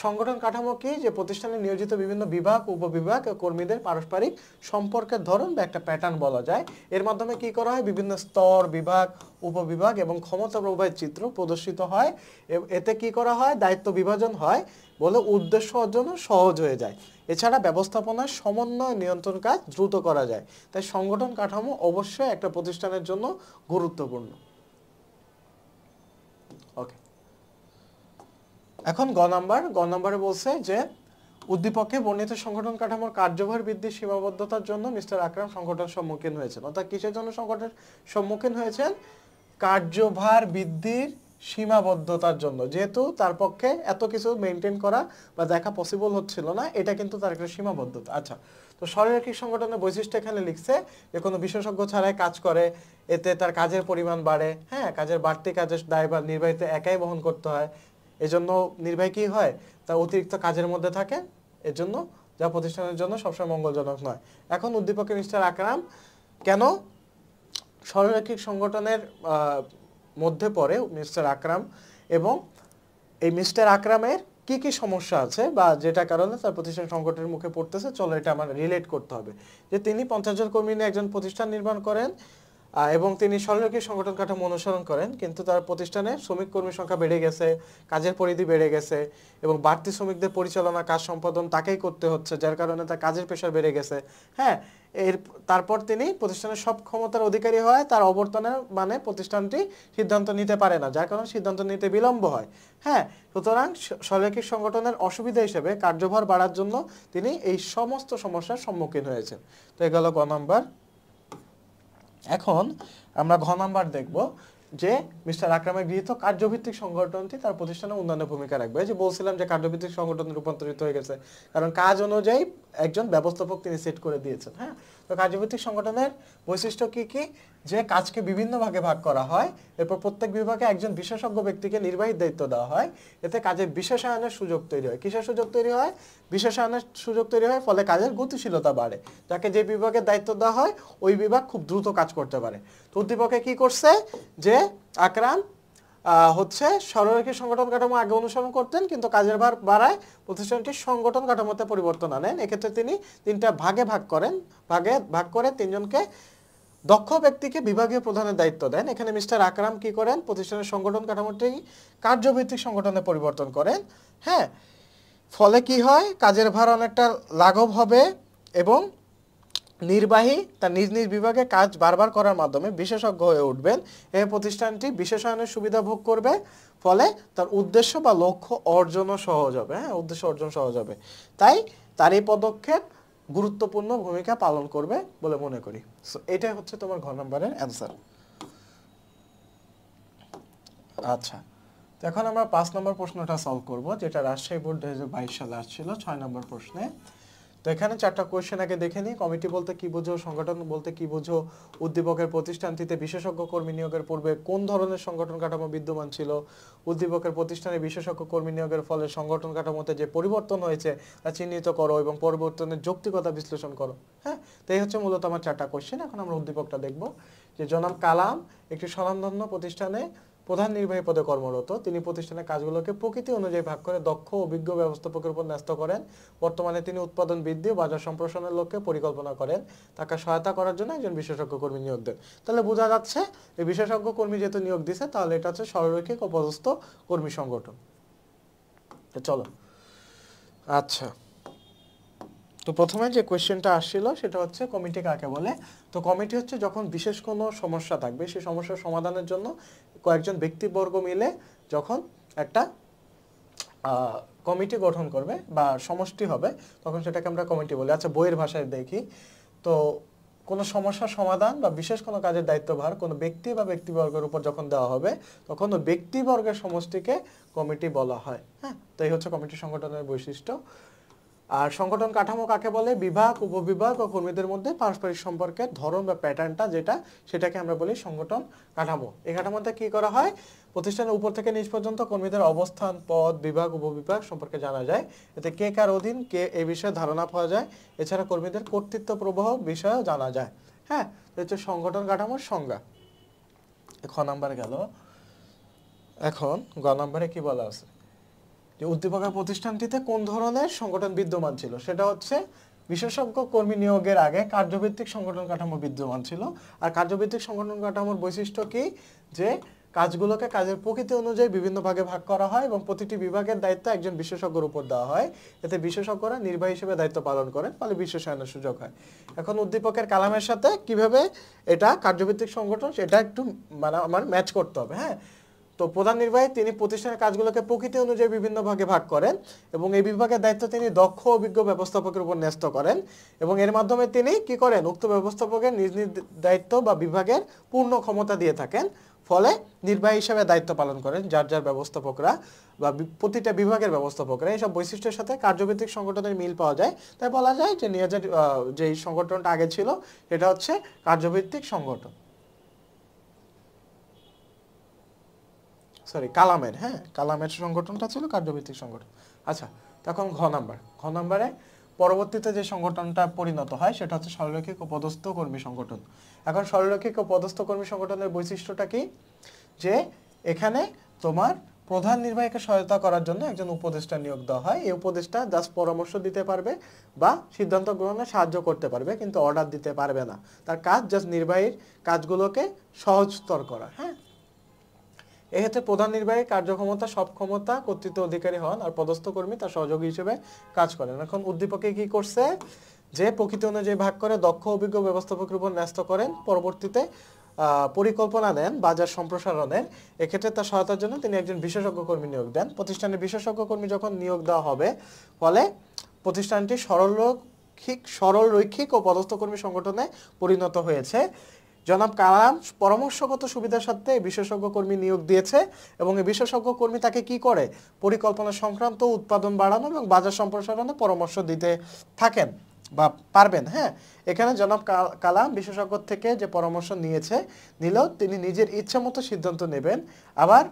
সংগঠন কাঠামো কি, যে প্রতিষ্ঠানে নিয়োজিত বিভিন্ন বিভাগ উপবিভাগ কর্মীদের পারস্পরিক সম্পর্কের ধরন বা একটা প্যাটার্ন বলা যায়। এর মাধ্যমে কি করা হয়, বিভিন্ন স্তর বিভাগ উপবিভাগ এবং ক্ষমতা প্রবাহের চিত্র প্রদর্শিত হয়। এতে কি করা হয়, দায়িত্ব বিভাজন হয় বলে উদ্দেশ্য অর্জনও সহজ হয়ে যায়। এছাড়া ব্যবস্থাপনার সমন্বয় নিয়ন্ত্রণ কাজ দ্রুত করা যায়। তাই সংগঠন কাঠামো অবশ্যই একটা প্রতিষ্ঠানের জন্য গুরুত্বপূর্ণ। ওকে, এখন গ নাম্বারে বলছে যে উদ্দীপকে বর্ণিত সংগঠন কাঠামোর কার্যভার বৃদ্ধির সীমাবদ্ধতার জন্য মিস্টার আকরাম সংগঠন সম্মুখীন হয়েছেন। অর্থাৎ কিসের জন্য সংগঠনের সম্মুখীন হয়েছেন, কার্যভার বৃদ্ধির সীমাবদ্ধতার জন্য। যেহেতু তার পক্ষে এত কিছু মেনটেন করা বা দেখা পসিবল হচ্ছিল না, এটা কিন্তু তার একটা সীমাবদ্ধতা। আচ্ছা, তো সরলরৈখিক সংগঠনের বৈশিষ্ট্য এখানে লিখছে যে কোনো বিশেষজ্ঞ ছাড়াই কাজ করে, এতে তার কাজের পরিমাণ বাড়ে। হ্যাঁ, কাজের বাড়তি কাজের দায়ভার নির্বাহীতে একাই বহন করতে হয়। এজন্য নির্বাহী কি হয়, তার অতিরিক্ত কাজের মধ্যে থাকে, এজন্য যা প্রতিষ্ঠানের জন্য সবসময় মঙ্গলজনক নয়। এখন উদ্দীপকে মিস্টার আকরাম কেন সরলরৈখিক সংগঠনের মধ্যে পড়ে মিস্টার আকরাম, এবং এই মিস্টার আকরামের কি কি সমস্যা আছে বা যেটা কারণে তার প্রতিষ্ঠান সংকটের মুখে পড়তেছে, চলো এটা আমার রিলেট করতে হবে। যে তিনি 50 জন কর্মী নিয়ে একজন প্রতিষ্ঠান নির্মাণ করেন এবং তিনি সরলরৈখিক সংগঠন কাঠামো অনুসরণ করেন, কিন্তু তার প্রতিষ্ঠানে শ্রমিক কর্মীর সংখ্যা বেড়ে গেছে, কাজের পরিধি বেড়ে গেছে এবং বাড়তি শ্রমিকদের পরিচালনা কাজ সম্পাদন তাকেই করতে হচ্ছে, যার কারণে তার কাজের প্রেশার বেড়ে গেছে। হ্যাঁ, তারপর তিনি প্রতিষ্ঠানের সব ক্ষমতার অধিকারী হয়, তার অবর্তনের মানে প্রতিষ্ঠানটি সিদ্ধান্ত নিতে পারে না, যার কারণে সিদ্ধান্ত নিতে বিলম্ব হয়। হ্যাঁ, সুতরাং সরলরৈখিক সংগঠনের অসুবিধা হিসেবে কার্যভার বাড়ার জন্য তিনি এই সমস্ত সমস্যার সম্মুখীন হয়েছেন। তো এ গেল গ নাম্বার। এখন আমরা ঘ নাম্বার দেখব যে মিস্টার আকরামের গৃহীত কার্যভিত্তিক সংগঠনটি তার প্রতিষ্ঠানের উন্নয়নে ভূমিকা রাখবে। যে বলছিলাম যে কার্যভিত্তিক সংগঠন রূপান্তরিত হয়ে গেছে, কারণ কাজ অনুযায়ী একজন ব্যবস্থাপক তিনি সেট করে দিয়েছেন। হ্যাঁ, তো কার্যভিত্তিক সংগঠনের বৈশিষ্ট্য কি কি, যে কাজকে বিভিন্ন ভাগে ভাগ করা হয়, এরপর প্রত্যেক বিভাগে একজন বিশেষজ্ঞ ব্যক্তিকে নির্বাহী দায়িত্ব দেওয়া হয়। এতে কাজের বিশেষায়নের সুযোগ তৈরি হয়। কিসের সুযোগ তৈরি হয়, বিশেষায়নের সুযোগ তৈরি হয়, ফলে কাজের গতিশীলতা বাড়ে। যাকে যে বিভাগের দায়িত্ব দেওয়া হয় ওই বিভাগ খুব দ্রুত কাজ করতে পারে। তো উদ্দীপকে কি করছে, যে আকরাম হচ্ছে সরলরৈখিক সংগঠন কাঠামো আগে অনুসরণ করতেন, কিন্তু কাজের ভার বাড়ায় প্রতিষ্ঠানটির সংগঠন কাঠামোতে পরিবর্তন আনেন। এক্ষেত্রে তিনি 3টা ভাগে ভাগ করে 3 জনকে দক্ষ ব্যক্তিকে বিভাগীয় প্রধানের দায়িত্ব দেন। এখানে মিস্টার আকরাম কি করেন, প্রতিষ্ঠানের সংগঠন কাঠামোটি কার্যভিত্তিক সংগঠনে পরিবর্তন করেন। হ্যাঁ, ফলে কি হয়, কাজের ভার অনেকটা লাঘব হবে এবং নির্বাহী তার নিজ নিজ বিভাগে কাজ বারবার করার মাধ্যমে বিশেষজ্ঞ হয়ে উঠবেন। এই প্রতিষ্ঠানটি বিশেষায়নের সুবিধা ভোগ করবে, ফলে তার উদ্দেশ্য বা লক্ষ্য অর্জনও সহজ হবে। হ্যাঁ, উদ্দেশ্য অর্জন সহজ হবে। তাই তার এই পদক্ষেপ গুরুত্বপূর্ণ ভূমিকা পালন করবে বলে মনে করি। সো এটাই হচ্ছে তোমার ঘ নম্বরের অ্যান্সার। আচ্ছা, তো এখন আমরা 5 নম্বর প্রশ্নটা সলভ করব, যেটা রাজশাহী বোর্ড 2022 সালে আসছিল 6 নম্বর প্রশ্নে। তো এখানে 4টা কোয়েশ্চেন আগে দেখে নিই। কমিটি বলতে কি বুঝো, সংগঠন বলতে কি বুঝো, উদ্দীপকের প্রতিষ্ঠানটিতে বিশেষজ্ঞ কর্মী নিয়োগের পূর্বে কোন ধরনের সংগঠন কাঠামো বিদ্যমান ছিল, উদ্দীপকের প্রতিষ্ঠানে বিশেষজ্ঞ কর্মী নিয়োগের ফলে সংগঠন কাঠামোতে যে পরিবর্তন হয়েছে তা চিহ্নিত করো এবং পরিবর্তনের যৌক্তিকতা বিশ্লেষণ করো। হ্যাঁ, তো এই হচ্ছে মূলত আমার 4টা কোয়েশ্চেন। এখন আমরা উদ্দীপকটা দেখব। যে জনাব কালাম একটি স্বনামধন্য প্রতিষ্ঠানে প্রধান নির্বাহী পদে কর্মরত, তিনি প্রতিষ্ঠানের কাজগুলোকে প্রকৃতি অনুযায়ী ভাগ করে দক্ষ অভিজ্ঞ ব্যবস্থাপকের উপর ন্যস্ত করেন। বর্তমানে তিনি উৎপাদন বৃদ্ধি ও বাজার সম্প্রসারণের লক্ষ্যে পরিকল্পনা করেন। তাকে সহায়তা করার জন্য একজন বিশেষজ্ঞ কর্মী নিয়োগ দেন। তাহলে বোঝা যাচ্ছে এই বিশেষজ্ঞ কর্মী যেহেতু নিয়োগ দিছে, তাহলে এটা হচ্ছে সরলরৈখিক ও পদস্থ কর্মী সংগঠন। চলো, আচ্ছা, তো প্রথমে যে কোয়েশ্চেনটা আসছিল সেটা হচ্ছে কমিটি কাকে বলে। তো কমিটি হচ্ছে যখন বিশেষ কোনো সমস্যা থাকবে, সেই সমস্যার সমাধানের জন্য কয়েকজন ব্যক্তিবর্গ মিলে যখন একটা কমিটি গঠন করবে বা সমষ্টি হবে, তখন সেটাকে আমরা কমিটি বলি। আচ্ছা, বইয়ের ভাষায় দেখি তো কোনো সমস্যার সমাধান বা বিশেষ কোনো কাজের দায়িত্বভার কোনো ব্যক্তি বা ব্যক্তিবর্গের উপর যখন দেওয়া হবে, তখন ওই ব্যক্তিবর্গের সমষ্টিকে কমিটি বলা হয়। হ্যাঁ, তো এই হচ্ছে কমিটি সংগঠনের বৈশিষ্ট্য। আর সংগঠন কাঠামো কাকে বলে? বিভাগ, উপবিভাগ ও কর্মীদের মধ্যে পারস্পরিক সম্পর্কের ধরন বা প্যাটার্নটা যেটা, সেটাকে আমরা বলি সংগঠন কাঠামো। এই কাঠামোতে কি করা হয়? প্রতিষ্ঠানের উপর থেকে নিচ পর্যন্ত কর্মীদের অবস্থান, পদ, বিভাগ, উপবিভাগ সম্পর্কে জানা যায়। এতে কে কার অধীন, কে এই বিষয়ে ধারণা পাওয়া যায়। এছাড়া কর্মীদের কর্তৃত্ব প্রবাহ বিষয়েও জানা যায়। হ্যাঁ, তো হচ্ছে সংগঠন কাঠামোর সংজ্ঞা। খ নাম্বার গেল। এখন গ নাম্বারে কি বলা আছে? যে উদ্দীপকের প্রতিষ্ঠানটিতে কোন ধরনের সংগঠন বিদ্যমান ছিল, সেটা হচ্ছে বিশেষজ্ঞ কর্মী নিয়োগের আগে কার্যভিত্তিক সংগঠন কাঠামো বিদ্যমান ছিল। আর কার্যভিত্তিক সংগঠন কাঠামোর বৈশিষ্ট্য কি? যে কাজগুলোকে কাজের প্রকৃতি অনুযায়ী বিভিন্ন ভাগে ভাগ করা হয় এবং প্রতিটি বিভাগের দায়িত্ব একজন বিশেষজ্ঞের উপর দেওয়া হয়। এতে বিশেষজ্ঞরা নির্বাহী হিসেবে দায়িত্ব পালন করেন, ফলে বিশেষায়নের সুযোগ হয়। এখন উদ্দীপকের কালামের সাথে কিভাবে এটা কার্যভিত্তিক সংগঠন, সেটা একটু মানে আমার ম্যাচ করতে হবে। হ্যাঁ, তো প্রধান নির্বাহী তিনি প্রতিষ্ঠানের কাজগুলোকে প্রকৃতি অনুযায়ী বিভিন্ন ভাগে ভাগ করেন এবং এই বিভাগের দায়িত্ব তিনি দক্ষ অভিজ্ঞ ব্যবস্থাপকের উপর ন্যস্ত করেন এবং এর মাধ্যমে তিনি কি করেন? উক্ত ব্যবস্থাপকের নিজ নিজ দায়িত্ব বা বিভাগের পূর্ণ ক্ষমতা দিয়ে থাকেন, ফলে নির্বাহী হিসেবে দায়িত্ব পালন করেন যার যার ব্যবস্থাপকরা বা প্রতিটা বিভাগের ব্যবস্থাপকরা। এইসব বৈশিষ্ট্যের সাথে কার্যভিত্তিক সংগঠনের মিল পাওয়া যায়। তাই বলা যায় যে নিয়োগের যে সংগঠনটা আগে ছিল সেটা হচ্ছে কার্যভিত্তিক সংগঠন, সরি কালামের, হ্যাঁ কালামের সংগঠনটা ছিল কার্যভিত্তিক সংগঠন। আচ্ছা, তখন ঘ নাম্বারে পরবর্তীতে যে সংগঠনটা পরিণত হয় সেটা হচ্ছে সরলরৈখিক ও পদস্থ কর্মী সংগঠন। এখন সরলরৈখিক ও পদস্থ কর্মী সংগঠনের বৈশিষ্ট্যটা কি? যে এখানে তোমার প্রধান নির্বাহীকে সহায়তা করার জন্য একজন উপদেষ্টা নিয়োগ দেওয়া হয়। এই উপদেষ্টা জাস্ট পরামর্শ দিতে পারবে বা সিদ্ধান্ত গ্রহণে সাহায্য করতে পারবে, কিন্তু অর্ডার দিতে পারবে না। তার কাজ জাস্ট নির্বাহীর কাজগুলোকে সহজতর করা। হ্যাঁ, এক্ষেত্রে প্রধান নির্বাহী কার্যক্ষমতা, সব ক্ষমতা, কর্তৃত্ব অধিকারী হন আর পদস্থ কর্মী তার সহযোগী হিসেবে কাজ করেন। এখন উদ্দীপকে কি করছে? যে প্রকৃতি অনুযায়ী ভাগ করে দক্ষ অভিজ্ঞ ব্যবস্থাপকের উপর ন্যস্ত করেন, পরবর্তীতে পরিকল্পনা নেন বাজার সম্প্রসারণের। এক্ষেত্রে তার সহায়তার জন্য তিনি একজন বিশেষজ্ঞ কর্মী নিয়োগ দেন। প্রতিষ্ঠানের বিশেষজ্ঞ কর্মী যখন নিয়োগ দেওয়া হবে, ফলে প্রতিষ্ঠানটি সরলরৈখিক ও পদস্থ কর্মী সংগঠনে পরিণত হয়েছে। জনাব কালাম পরামর্শগত সুবিধার সাথে বিশেষজ্ঞ কর্মী নিয়োগ দিয়েছে এবং এই বিশেষজ্ঞ কর্মী তাকে কি করে? পরিকল্পনা সংক্রান্ত, উৎপাদন বাড়ানো এবং বাজার সম্প্রসারণে পরামর্শ দিতে থাকেন বা পারবেন। হ্যাঁ, এখানে জনাব কালাম বিশেষজ্ঞ থেকে যে পরামর্শ নিলেও তিনি নিজের ইচ্ছা মতো সিদ্ধান্ত নেবেন। আবার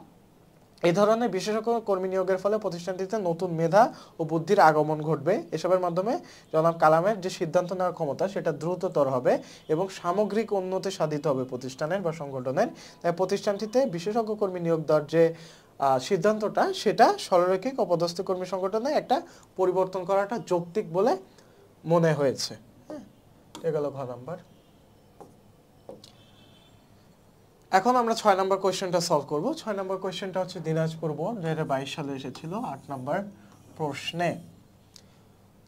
এই ধরনের বিশেষজ্ঞ কর্মী নিয়োগের ফলে প্রতিষ্ঠানটিতে নতুন মেধা ও বুদ্ধির আগমন ঘটবে। এসবের মাধ্যমে জনাব কালামের যে সিদ্ধান্ত নেওয়ার ক্ষমতা সেটা দ্রুততর হবে এবং সামগ্রিক উন্নতি সাধিত হবে প্রতিষ্ঠানের বা সংগঠনের। তাই প্রতিষ্ঠানটিতে বিশেষজ্ঞ কর্মী নিয়োগ দেওয়ার যে সিদ্ধান্তটা, সেটা সরলরৈখিক ও পদস্থ কর্মী সংগঠনে একটা পরিবর্তন করাটা যৌক্তিক বলে মনে হয়েছে। হ্যাঁ, এ গেল ঘ নাম্বার। এখন আমরা 6 নম্বর কোয়েশ্চেনটা সলভ করব। 6 নম্বর কোয়েশ্চেনটা হচ্ছে দিনাজপুর বোর্ড 2022 সালে এসেছিল 8 নম্বর প্রশ্নে।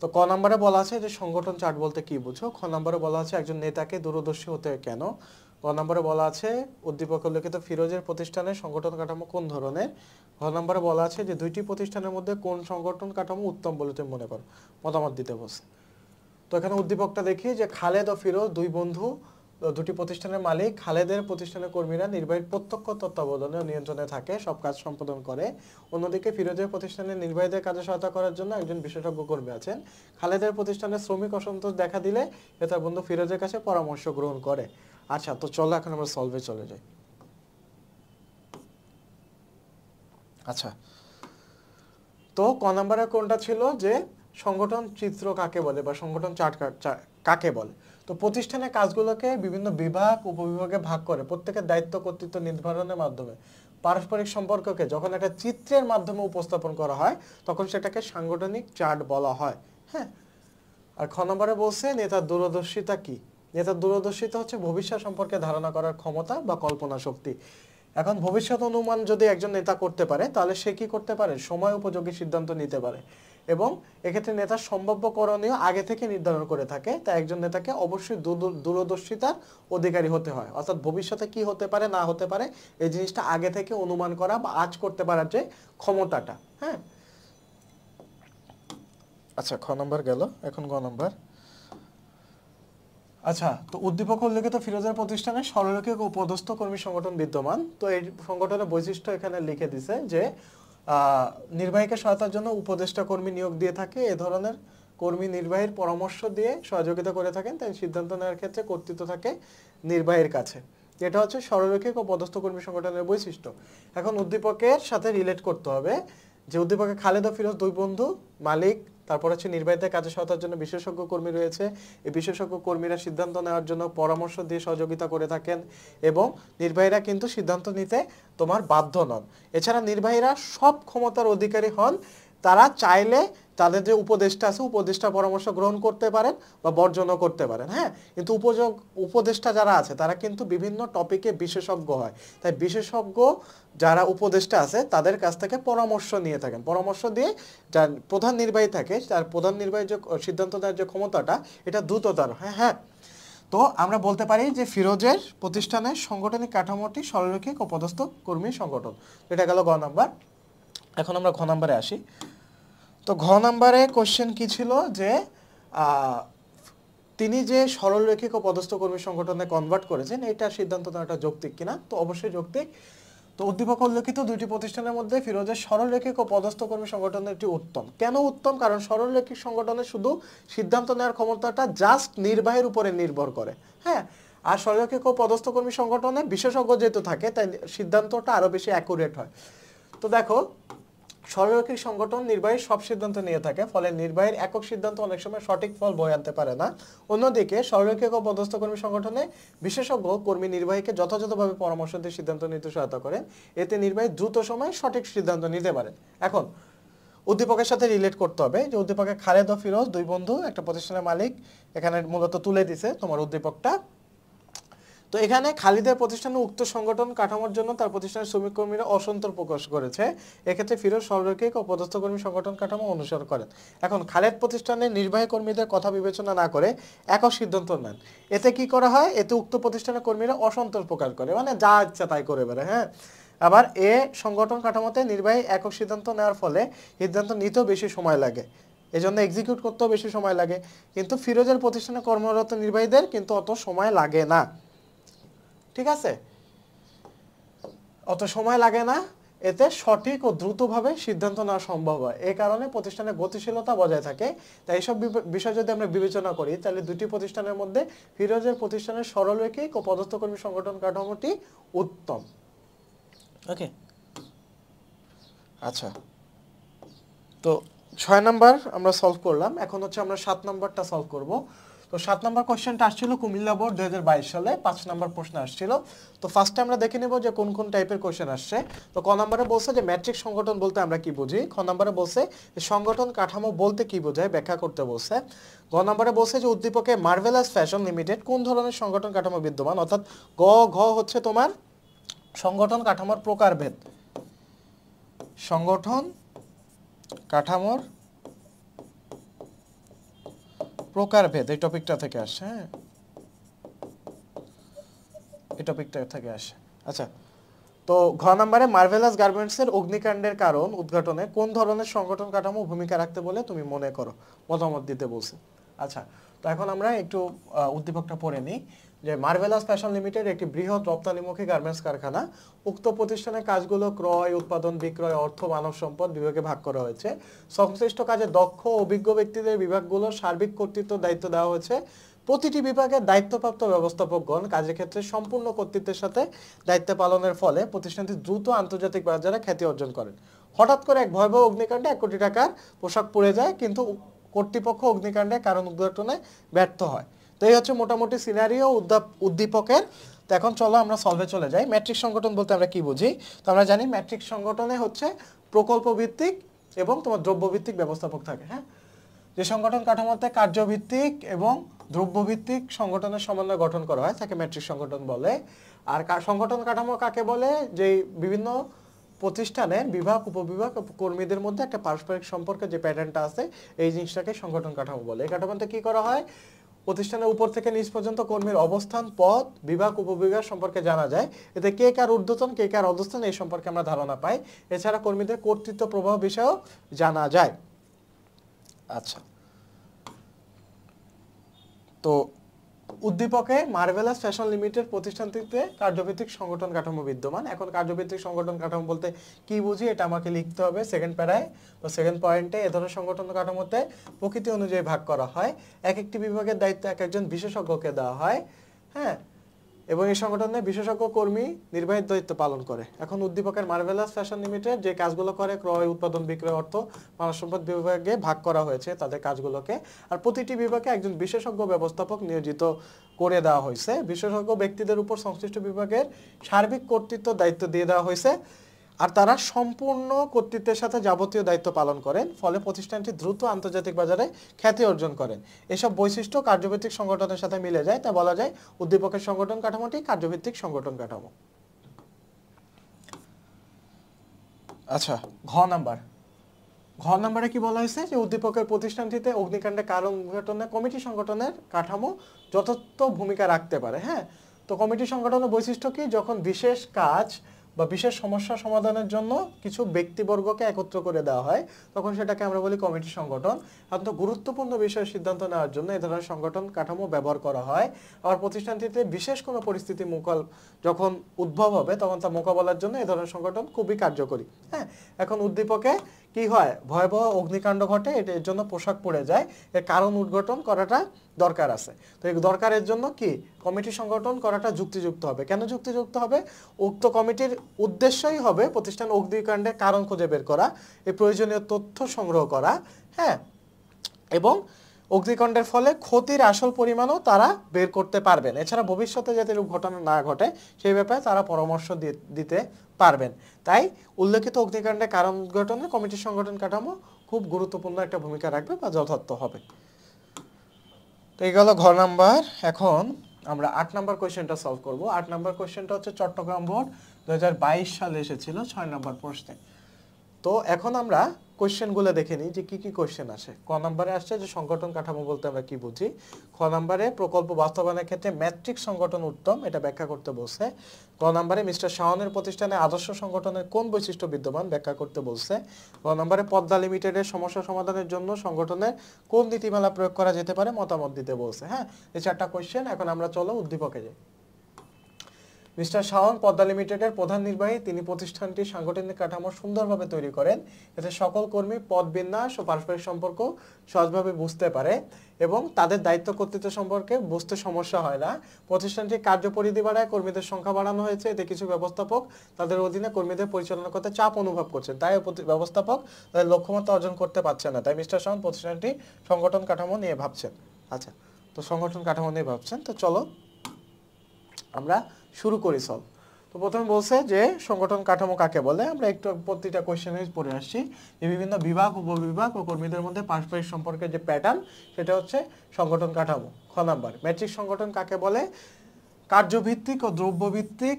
তো ক নম্বরে বলা আছে যে সংগঠন চার্ট বলতে কি বুঝো। খ নম্বরে বলা আছে একজন নেতাকে দূরদর্শী হতে কেন। ক নম্বরে বলা আছে উদ্দীপক লিখিত ফিরোজের প্রতিষ্ঠানের সংগঠন কাঠামো কোন ধরনের। ঘ নম্বরে বলা আছে যে দুইটি প্রতিষ্ঠানের মধ্যে কোন সংগঠন কাঠামো উত্তম বলে তুমি মনে করো। মতামত দিতে বসে। তো এখানে উদ্দীপকটা দেখি যে খালেদ ও ফিরোজ দুই বন্ধু, দুটি প্রতিষ্ঠানের মালিক। খালেদের প্রতিষ্ঠানের কর্মীরা নির্বাহীর প্রত্যক্ষ তত্ত্বাবধানে ও নিয়ন্ত্রণে থাকে, সব কাজ সম্পাদন করে। অন্যদিকে ফিরোজের প্রতিষ্ঠানের নির্বাহীদের কাজে সহায়তা করার জন্য একজন বিশেষজ্ঞ কর্মী আছেন। খালেদের প্রতিষ্ঠানের শ্রমিক অসন্তোষ দেখা দিলে সে তার বন্ধু ফিরোজের কাছে পরামর্শ গ্রহণ করে। আচ্ছা, তো চলো এখন আমরা সলভে চলে যাই। আচ্ছা, তো ক নম্বরে কোনটা ছিল যে সংগঠন চিত্র কাকে বলে বা সংগঠন চার্ট কাকে বলে। তো প্রতিষ্ঠানের কাজগুলোকে বিভিন্ন বিভাগ উপবিভাগে ভাগ করে প্রত্যেকের দায়িত্ব কর্তৃত্ব নির্ধারণের মাধ্যমে পারস্পরিক সম্পর্ককে যখন একটা চিত্রের মাধ্যমে উপস্থাপন করা হয় তখন সেটাকে সাংগঠনিক চার্ট বলা হয়। হ্যাঁ, আর খ নম্বরে বলছে নেতার দূরদর্শিতা কি? নেতার দূরদর্শিতা হচ্ছে ভবিষ্যৎ সম্পর্কে ধারণা করার ক্ষমতা বা কল্পনা শক্তি। এখন ভবিষ্যৎ অনুমান যদি একজন নেতা করতে পারে তাহলে সে কি করতে পারে? সময় উপযোগী সিদ্ধান্ত নিতে পারে এবং এক্ষেত্রে নেতার সম্ভাব্য করণীয় আগে থেকে নির্ধারণ করে থাকে। তাই একজন নেতাকে অবশ্যই দূরদর্শিতার অধিকারী হতে হয়, অর্থাৎ ভবিষ্যতে কি হতে পারে না হতে পারে এই জিনিসটা আগে থেকে অনুমান করা বা আজ করতে পারার যে ক্ষমতাটা। হ্যাঁ, আচ্ছা খ নম্বর গেল, এখন গ নম্বর। আচ্ছা, তো উদ্দীপক উল্লেখিত ফিরোজের প্রতিষ্ঠানে সরলরৈখিক ও পদস্থ কর্মী সংগঠন বিদ্যমান। তো এই সংগঠনের বৈশিষ্ট্য এখানে লিখে দিছে যে নির্বাহীকে সহায়তার জন্য উপদেষ্টা কর্মী নিয়োগ দিয়ে থাকে। এ ধরনের কর্মী নির্বাহীর পরামর্শ দিয়ে সহযোগিতা করে থাকেন, তাই সিদ্ধান্ত নেওয়ার ক্ষেত্রে কর্তৃত্ব থাকে নির্বাহীর কাছে। এটা হচ্ছে সরলরৈখিক ও পদস্থ কর্মী সংগঠনের বৈশিষ্ট্য। এখন উদ্দীপকের সাথে রিলেট করতে হবে যে উদ্দীপকে খালেদ ও ফিরোজ দুই বন্ধু, মালিক, তারপর হচ্ছে নির্বাহীদের কাজে সহায়তার জন্য বিশেষজ্ঞ কর্মী রয়েছে। এই বিশেষজ্ঞ কর্মীরা সিদ্ধান্ত নেওয়ার জন্য পরামর্শ দিয়ে সহযোগিতা করে থাকেন এবং নির্বাহীরা কিন্তু সিদ্ধান্ত নিতে তোমার বাধ্য নন। এছাড়া নির্বাহীরা সব ক্ষমতার অধিকারী হন, তারা চাইলে তাদের যে উপদেষ্টা আছে উপদেষ্টা পরামর্শ গ্রহণ করতে পারেন বা বর্জনও করতে পারেন। হ্যাঁ, কিন্তু উপদেষ্টা যারা আছে তারা কিন্তু বিভিন্ন টপিকে বিশেষজ্ঞ হয়, তাই বিশেষজ্ঞ যারা উপদেষ্টা আছে তাদের কাছ থেকে পরামর্শ নিয়ে থাকেন। পরামর্শ দিয়ে যার প্রধান নির্বাহী থাকে, তার প্রধান নির্বাহীর যে সিদ্ধান্ত নেওয়ার যে ক্ষমতাটা এটা দ্রুততর। হ্যাঁ হ্যাঁ, তো আমরা বলতে পারি যে ফিরোজের প্রতিষ্ঠানের সাংগঠনিক কাঠামোটি সরলরৈখিক ও পদস্থ কর্মী সংগঠন। এটা গেল গ নাম্বার। এখন আমরা ঘ নাম্বারে আসি। তো ঘ নাম্বারে কোশ্চেন কি ছিল যে তিনি যে সরলরৈখিক ও পদস্থ কর্মী সংগঠনে কনভার্ট করেছেন এটা সিদ্ধান্ত নেওয়াটা যৌক্তিক কিনা? তো অবশ্যই যৌক্তিক। তো উদ্দীপক উল্লেখিত দুইটি প্রতিষ্ঠানের মধ্যে ফিরোজের সরলরৈখিক ও পদস্থ কর্মী সংগঠনেরটি উত্তম। কেন উত্তম? কারণ সরলরৈখিক সংগঠনে শুধু সিদ্ধান্ত নেওয়ার ক্ষমতাটা জাস্ট নির্বাহের উপরে নির্ভর করে। হ্যাঁ, আর সরলরৈখিক ও পদস্থ কর্মী সংগঠনে বিশেষজ্ঞ যেহেতু থাকে তাই সিদ্ধান্তটা আরো বেশি অ্যাকুরেট হয়। তো দেখো, সরলরৈখিক সংগঠন নির্বাহী সব সিদ্ধান্ত নিয়ে থাকে, ফলে নির্বাহীর একক সিদ্ধান্ত অনেক সময় সঠিক ফল বয়ে আনতে পারে না। অন্যদিকে সরলরৈখিক ও পদস্থ কর্মী সংগঠনে বিশেষজ্ঞ কর্মী নির্বাহীকে যথাযথভাবে পরামর্শ দিয়ে সিদ্ধান্ত নিতে সহায়তা করেন, এতে নির্বাহী দ্রুত সময়ে সঠিক সিদ্ধান্ত নিতে পারেন। এখন উদ্দীপকের সাথে রিলেট করতে হবে যে উদ্দীপকে খালেদ ও ফিরোজ দুই বন্ধু, একটা প্রতিষ্ঠানের মালিক, এখানে মূলত তুলে দিছে তোমার উদ্দীপকটা। তো এখানে খালিদের প্রতিষ্ঠানে উক্ত সংগঠন কাঠামোর জন্য তার প্রতিষ্ঠানের শ্রমিক কর্মীরা অসন্তোষ প্রকাশ করেছে। এক্ষেত্রে ফিরোজ সরলরৈখিক ও পদস্থ কর্মী সংগঠন কাঠামো অনুসরণ করেন। এখন খালেদ প্রতিষ্ঠানের নির্বাহী কর্মীদের কথা বিবেচনা না করে একক সিদ্ধান্ত নেন। এতে কি করা হয়? এতে উক্ত প্রতিষ্ঠানের কর্মীরা অসন্তোষ প্রকাশ করে, মানে যা ইচ্ছা তাই করে বেড়ায়। হ্যাঁ, আবার এ সংগঠন কাঠামোতে নির্বাহী একক সিদ্ধান্ত নেওয়ার ফলে সিদ্ধান্ত নিতেও বেশি সময় লাগে, এজন্য এক্সিকিউট করতেও বেশি সময় লাগে। কিন্তু ফিরোজের প্রতিষ্ঠানে কর্মরত নির্বাহীদের কিন্তু অত সময় লাগে না। ঠিক আছে, অত সময় লাগে না, এতে সঠিক ও দ্রুতভাবে সিদ্ধান্ত নেওয়া সম্ভব হয়। এই কারণে প্রতিষ্ঠানের গতিশীলতা বজায় থাকে। তাই এইসব বিষয় যদি আমরা বিবেচনা করি তাহলে দুটি প্রতিষ্ঠানের মধ্যে ফিরোজের প্রতিষ্ঠানের সরলরৈখিক ও পদস্থ কর্মী সংগঠন কাঠামোটি উত্তম। ওকে, আচ্ছা, তো 6 নাম্বার আমরা সলভ করলাম। এখন হচ্ছে আমরা 7 নাম্বারটা সলভ করব। তো 7 নাম্বার কোশ্চেনটা আসছিল কুমিল্লা বোর্ড 2022 সালে, 5 নাম্বার প্রশ্ন আসছিল। তো ফার্স্টে আমরা দেখে নেব যে কোন কোন টাইপের কোশ্চেন আসছে। তো ক নাম্বারে বলছে যে ম্যাট্রিক্স সংগঠন বলতে আমরা কি বুঝি। খ নাম্বারে বলছে যে সংগঠন কাঠামো বলতে কি বোঝায় ব্যাখ্যা করতে বলছে। গ নাম্বারে বলছে যে উদ্দীপকে মার্ভেলাস ফ্যাশন লিমিটেড কোন ধরনের সংগঠন কাঠামো বিদ্যমান, অর্থাৎ ঘ হচ্ছে তোমার সংগঠন কাঠামোর প্রকারভেদ। সংগঠন কাঠামোর প্রকারভেদ এই টপিকটা থেকে আসে। হ্যাঁ, এই টপিকটা থেকে আসে। আচ্ছা, তো ঘ নাম্বারে মার্ভেলাস গার্মেন্টসের অগ্নিকাণ্ডের কারণ উদ্ঘাটনে কোন ধরনের সংগঠন কাঠামো ভূমিকা রাখতে বলে তুমি মনে করো, মতামত দিতে বলছে। আচ্ছা, তো এখন আমরা একটু উদ্দীপকটা পড়ে নিই যে মার্ভেলাস ফ্যাশন লিমিটেড একটি বৃহৎ রপ্তানিমুখী গার্মেন্টস কারখানা। উক্ত প্রতিষ্ঠানের কাজগুলো ক্রয়, উৎপাদন, বিক্রয়, অর্থ, মানব সম্পদ বিভাগে ভাগ করা হয়েছে। সংশ্লিষ্ট কাজে দক্ষ অভিজ্ঞ ব্যক্তিদের বিভাগগুলোর সার্বিক কর্তৃত্ব দায়িত্ব দেওয়া হয়েছে। প্রতিটি বিভাগের দায়িত্বপ্রাপ্ত ব্যবস্থাপকগণ কাজের ক্ষেত্রে সম্পূর্ণ কর্তৃত্বের সাথে দায়িত্ব পালনের ফলে প্রতিষ্ঠানটি দ্রুত আন্তর্জাতিক বাজারে খ্যাতি অর্জন করেন। হঠাৎ করে এক ভয়াবহ অগ্নিকাণ্ডে 1 কোটি টাকার পোশাক পুড়ে যায়, কিন্তু কর্তৃপক্ষ অগ্নিকাণ্ডের কারণ উদ্ঘাটনে ব্যর্থ হয়। তো এই হচ্ছে মোটামুটি সিনারিও উদ্দীপকের। তো এখন চলো আমরা সলভে চলে যাই। ম্যাট্রিক্স সংগঠন বলতে আমরা কি বুঝি? তো আমরা জানি ম্যাট্রিক্স সংগঠনে হচ্ছে প্রকল্প ভিত্তিক এবং তোমার দ্রব্য ভিত্তিক ব্যবস্থাপক থাকে। হ্যাঁ, যে সংগঠন কাঠামোতে কার্যভিত্তিক এবং দ্রব্যভিত্তিক সংগঠনের সমন্বয় গঠন করা হয় তাকে ম্যাট্রিক্স সংগঠন বলে। আর সংগঠন কাঠামো কাকে বলে? যে বিভিন্ন প্রতিষ্ঠানের বিভাগ উপবিভাগ কর্মীদের মধ্যে একটা পারস্পরিক সম্পর্কে যে প্যাটার্নটা আছে এই জিনিসটাকে সংগঠন কাঠামো বলে। এই কাঠামোতে কি করা হয়? প্রতিষ্ঠানের উপর থেকে নিচ পর্যন্ত কর্মীর অবস্থান, পদ, বিভাগ উপবিভাগ সম্পর্কে জানা যায়। এতে কে কার ঊর্ধ্বতন কে কার অধস্তন এই সম্পর্কে আমরা ধারণা পাই। এছাড়া কর্মীদের কর্তৃত্ব প্রভাব বিষয়েও জানা যায়। আচ্ছা, তো উদ্দীপকে মার্ভেলাস ফ্যাশন লিমিটেড প্রতিষ্ঠানটিতে কার্যভিত্তিক সংগঠন কাঠামো বিদ্যমান। এখন কার্যভিত্তিক সংগঠন কাঠামো বলতে কি বুঝি এটা আমাকে লিখতে হবে সেকেন্ড প্যারায় বা সেকেন্ড পয়েন্টে। এ ধরনের সংগঠন কাঠামোতে প্রকৃতি অনুযায়ী ভাগ করা হয়। এক একটি বিভাগের দায়িত্ব এক একজন বিশেষজ্ঞকে দেওয়া হয়। হ্যাঁ, এবং এই সংগঠনে বিশেষজ্ঞ কর্মী নির্বাহী দায়িত্ব পালন করে। এখন উদ্দীপকের মার্ভেলাস ফ্যাশন লিমিটেড যে কাজগুলো করে ক্রয়, উৎপাদন, বিক্রয়, অর্থ, মানব সম্পদ বিভাগে ভাগ করা হয়েছে তাদের কাজগুলোকে। আর প্রতিটি বিভাগে একজন বিশেষজ্ঞ ব্যবস্থাপক নিয়োজিত করে দেওয়া হয়েছে। বিশেষজ্ঞ ব্যক্তিদের উপর সংশ্লিষ্ট বিভাগের সার্বিক কর্তৃত্ব দায়িত্ব দিয়ে দেওয়া হয়েছে। আর তারা সম্পূর্ণ কর্তৃত্বের সাথে যাবতীয় দায়িত্ব পালন করেন। ফলে প্রতিষ্ঠানটি দ্রুত আন্তর্জাতিক বাজারে খ্যাতি অর্জন করেন। এসব বৈশিষ্ট্য কার্যভিত্তিক সংগঠনের সাথে মিলে যায়, তা বলা যায় উদ্দীপকের সংগঠন কাঠামোটি কার্যভিত্তিক সংগঠন কাঠামো। আচ্ছা, ঘ নাম্বারে কি বলা হয়েছে? যে উদ্দীপকের প্রতিষ্ঠানটিতে অগ্নিকাণ্ডের কারণ উদ্ঘাটনে কমিটি সংগঠনের কাঠামো যথার্থ ভূমিকা রাখতে পারে। হ্যাঁ, তো কমিটি সংগঠনের বৈশিষ্ট্য কি? যখন বিশেষ কাজ বা বিশেষ সমস্যা সমাধানের জন্য কিছু ব্যক্তিবর্গকে একত্র করে দেওয়া হয় তখন সেটাকে আমরা বলি কমিটি সংগঠন। অত্যন্ত গুরুত্বপূর্ণ বিষয়ে সিদ্ধান্ত নেওয়ার জন্য এই ধরনের সংগঠন কাঠামো ব্যবহার করা হয়। আবার প্রতিষ্ঠানটিতে বিশেষ কোনো পরিস্থিতি যখন উদ্ভব হবে তখন তা মোকাবেলার জন্য এই ধরনের সংগঠন খুবই কার্যকরী। হ্যাঁ, এখন উদ্দীপকে কি হয়? ভয়াবহ অগ্নিকাণ্ড ঘটে, এর জন্য পোশাক পড়ে যায়, এর কারণ উদ্ঘাটন করাটা দরকার আছে। তো এই দরকারের জন্য কি কমিটি সংগঠন করাটা যুক্তিযুক্ত হবে। কেন যুক্তিযুক্ত হবে? উক্ত কমিটির উদ্দেশ্যই হবে প্রতিষ্ঠান অগ্নিকাণ্ডের কারণ খুঁজে বের করা, এই প্রয়োজনীয় তথ্য সংগ্রহ করা। হ্যাঁ, এবং অগ্নিকাণ্ডের ফলে ক্ষতির আসল পরিমাণও তারা বের করতে পারবেন। এছাড়া ভবিষ্যতে যাতে এরূপ ঘটনা না ঘটে সেই ব্যাপারে তারা পরামর্শ দিতে পারবেন। তাই উল্লেখিত অগ্নিকাণ্ডের কারণ গঠনে কমিটির সংগঠন কাঠামো খুব গুরুত্বপূর্ণ একটা ভূমিকা রাখবে বা যথার্থ হবে। তো এই গেল ঘ নাম্বার। এখন আমরা 8 নাম্বার কোয়েশ্চেনটা সলভ করব। 8 নাম্বার কোয়েশ্চেনটা হচ্ছে চট্টগ্রাম বোর্ড 2022 সালে এসেছিল 6 নাম্বার প্রশ্নে। তো এখন আমরা কোয়েশ্চেনগুলো দেখে নিই যে কি কি কোয়েশ্চেন আসে। ক নম্বরে আসছে যে সংগঠন কাঠামো বলতে আমরা কি বুঝি। খ নম্বরে প্রকল্প বাস্তবায়নের ক্ষেত্রে ম্যাট্রিক্স সংগঠন উত্তম, এটা ব্যাখ্যা করতে বলছে। ক নম্বরে মিস্টার শাওনের প্রতিষ্ঠানে আদর্শ সংগঠনের কোন বৈশিষ্ট্য বিদ্যমান ব্যাখ্যা করতে বলছে। ক নম্বরে পদ্মা লিমিটেডের সমস্যা সমাধানের জন্য সংগঠনের কোন নীতিমালা প্রয়োগ করা যেতে পারে মতামত দিতে বলছে। হ্যাঁ, এই 4টা কোয়েশ্চেন। এখন আমরা চলো উদ্দীপকে যাই। মিস্টার শাওন পদ্মা লিমিটেডের প্রধান নির্বাহী। তিনি প্রতিষ্ঠানটির সাংগঠনিক কাঠামো সুন্দরভাবে তৈরি করেন, এতে সকল কর্মী পদ বিন্যাস ও পারস্পরিক সম্পর্ক সহজভাবে বুঝতে পারে এবং তাদের দায়িত্ব কর্তৃত্ব সম্পর্কে বুঝতে সমস্যা হয় না। প্রতিষ্ঠানটির কার্যপরিধি বাড়ায় কর্মীদের সংখ্যা বাড়ানো হয়েছে, এতে কিছু ব্যবস্থাপক তাদের অধীনে কর্মীদের পরিচালনা করতে চাপ অনুভব করছেন, তাই ব্যবস্থাপক তাদের লক্ষ্যমাত্রা অর্জন করতে পারছে না। তাই মিস্টার শাওন প্রতিষ্ঠানটি সংগঠন কাঠামো নিয়ে ভাবছেন। আচ্ছা, তো সংগঠন কাঠামো নিয়ে ভাবছেন। তো চলো আমরা শুরু করি সলভ। তো প্রথমে বলছে যে সংগঠন কাঠামো কাকে বলে। আমরা একটু প্রতিটা কোয়েশ্চেনে পড়ে আসছি যে বিভিন্ন বিভাগ উপবিভাগ ও কর্মীদের মধ্যে পারস্পরিক সম্পর্কের যে প্যাটার্ন সেটা হচ্ছে সংগঠন কাঠামো। খ নাম্বার, ম্যাট্রিক্স সংগঠন কাকে বলে? কার্যভিত্তিক ও দ্রব্যভিত্তিক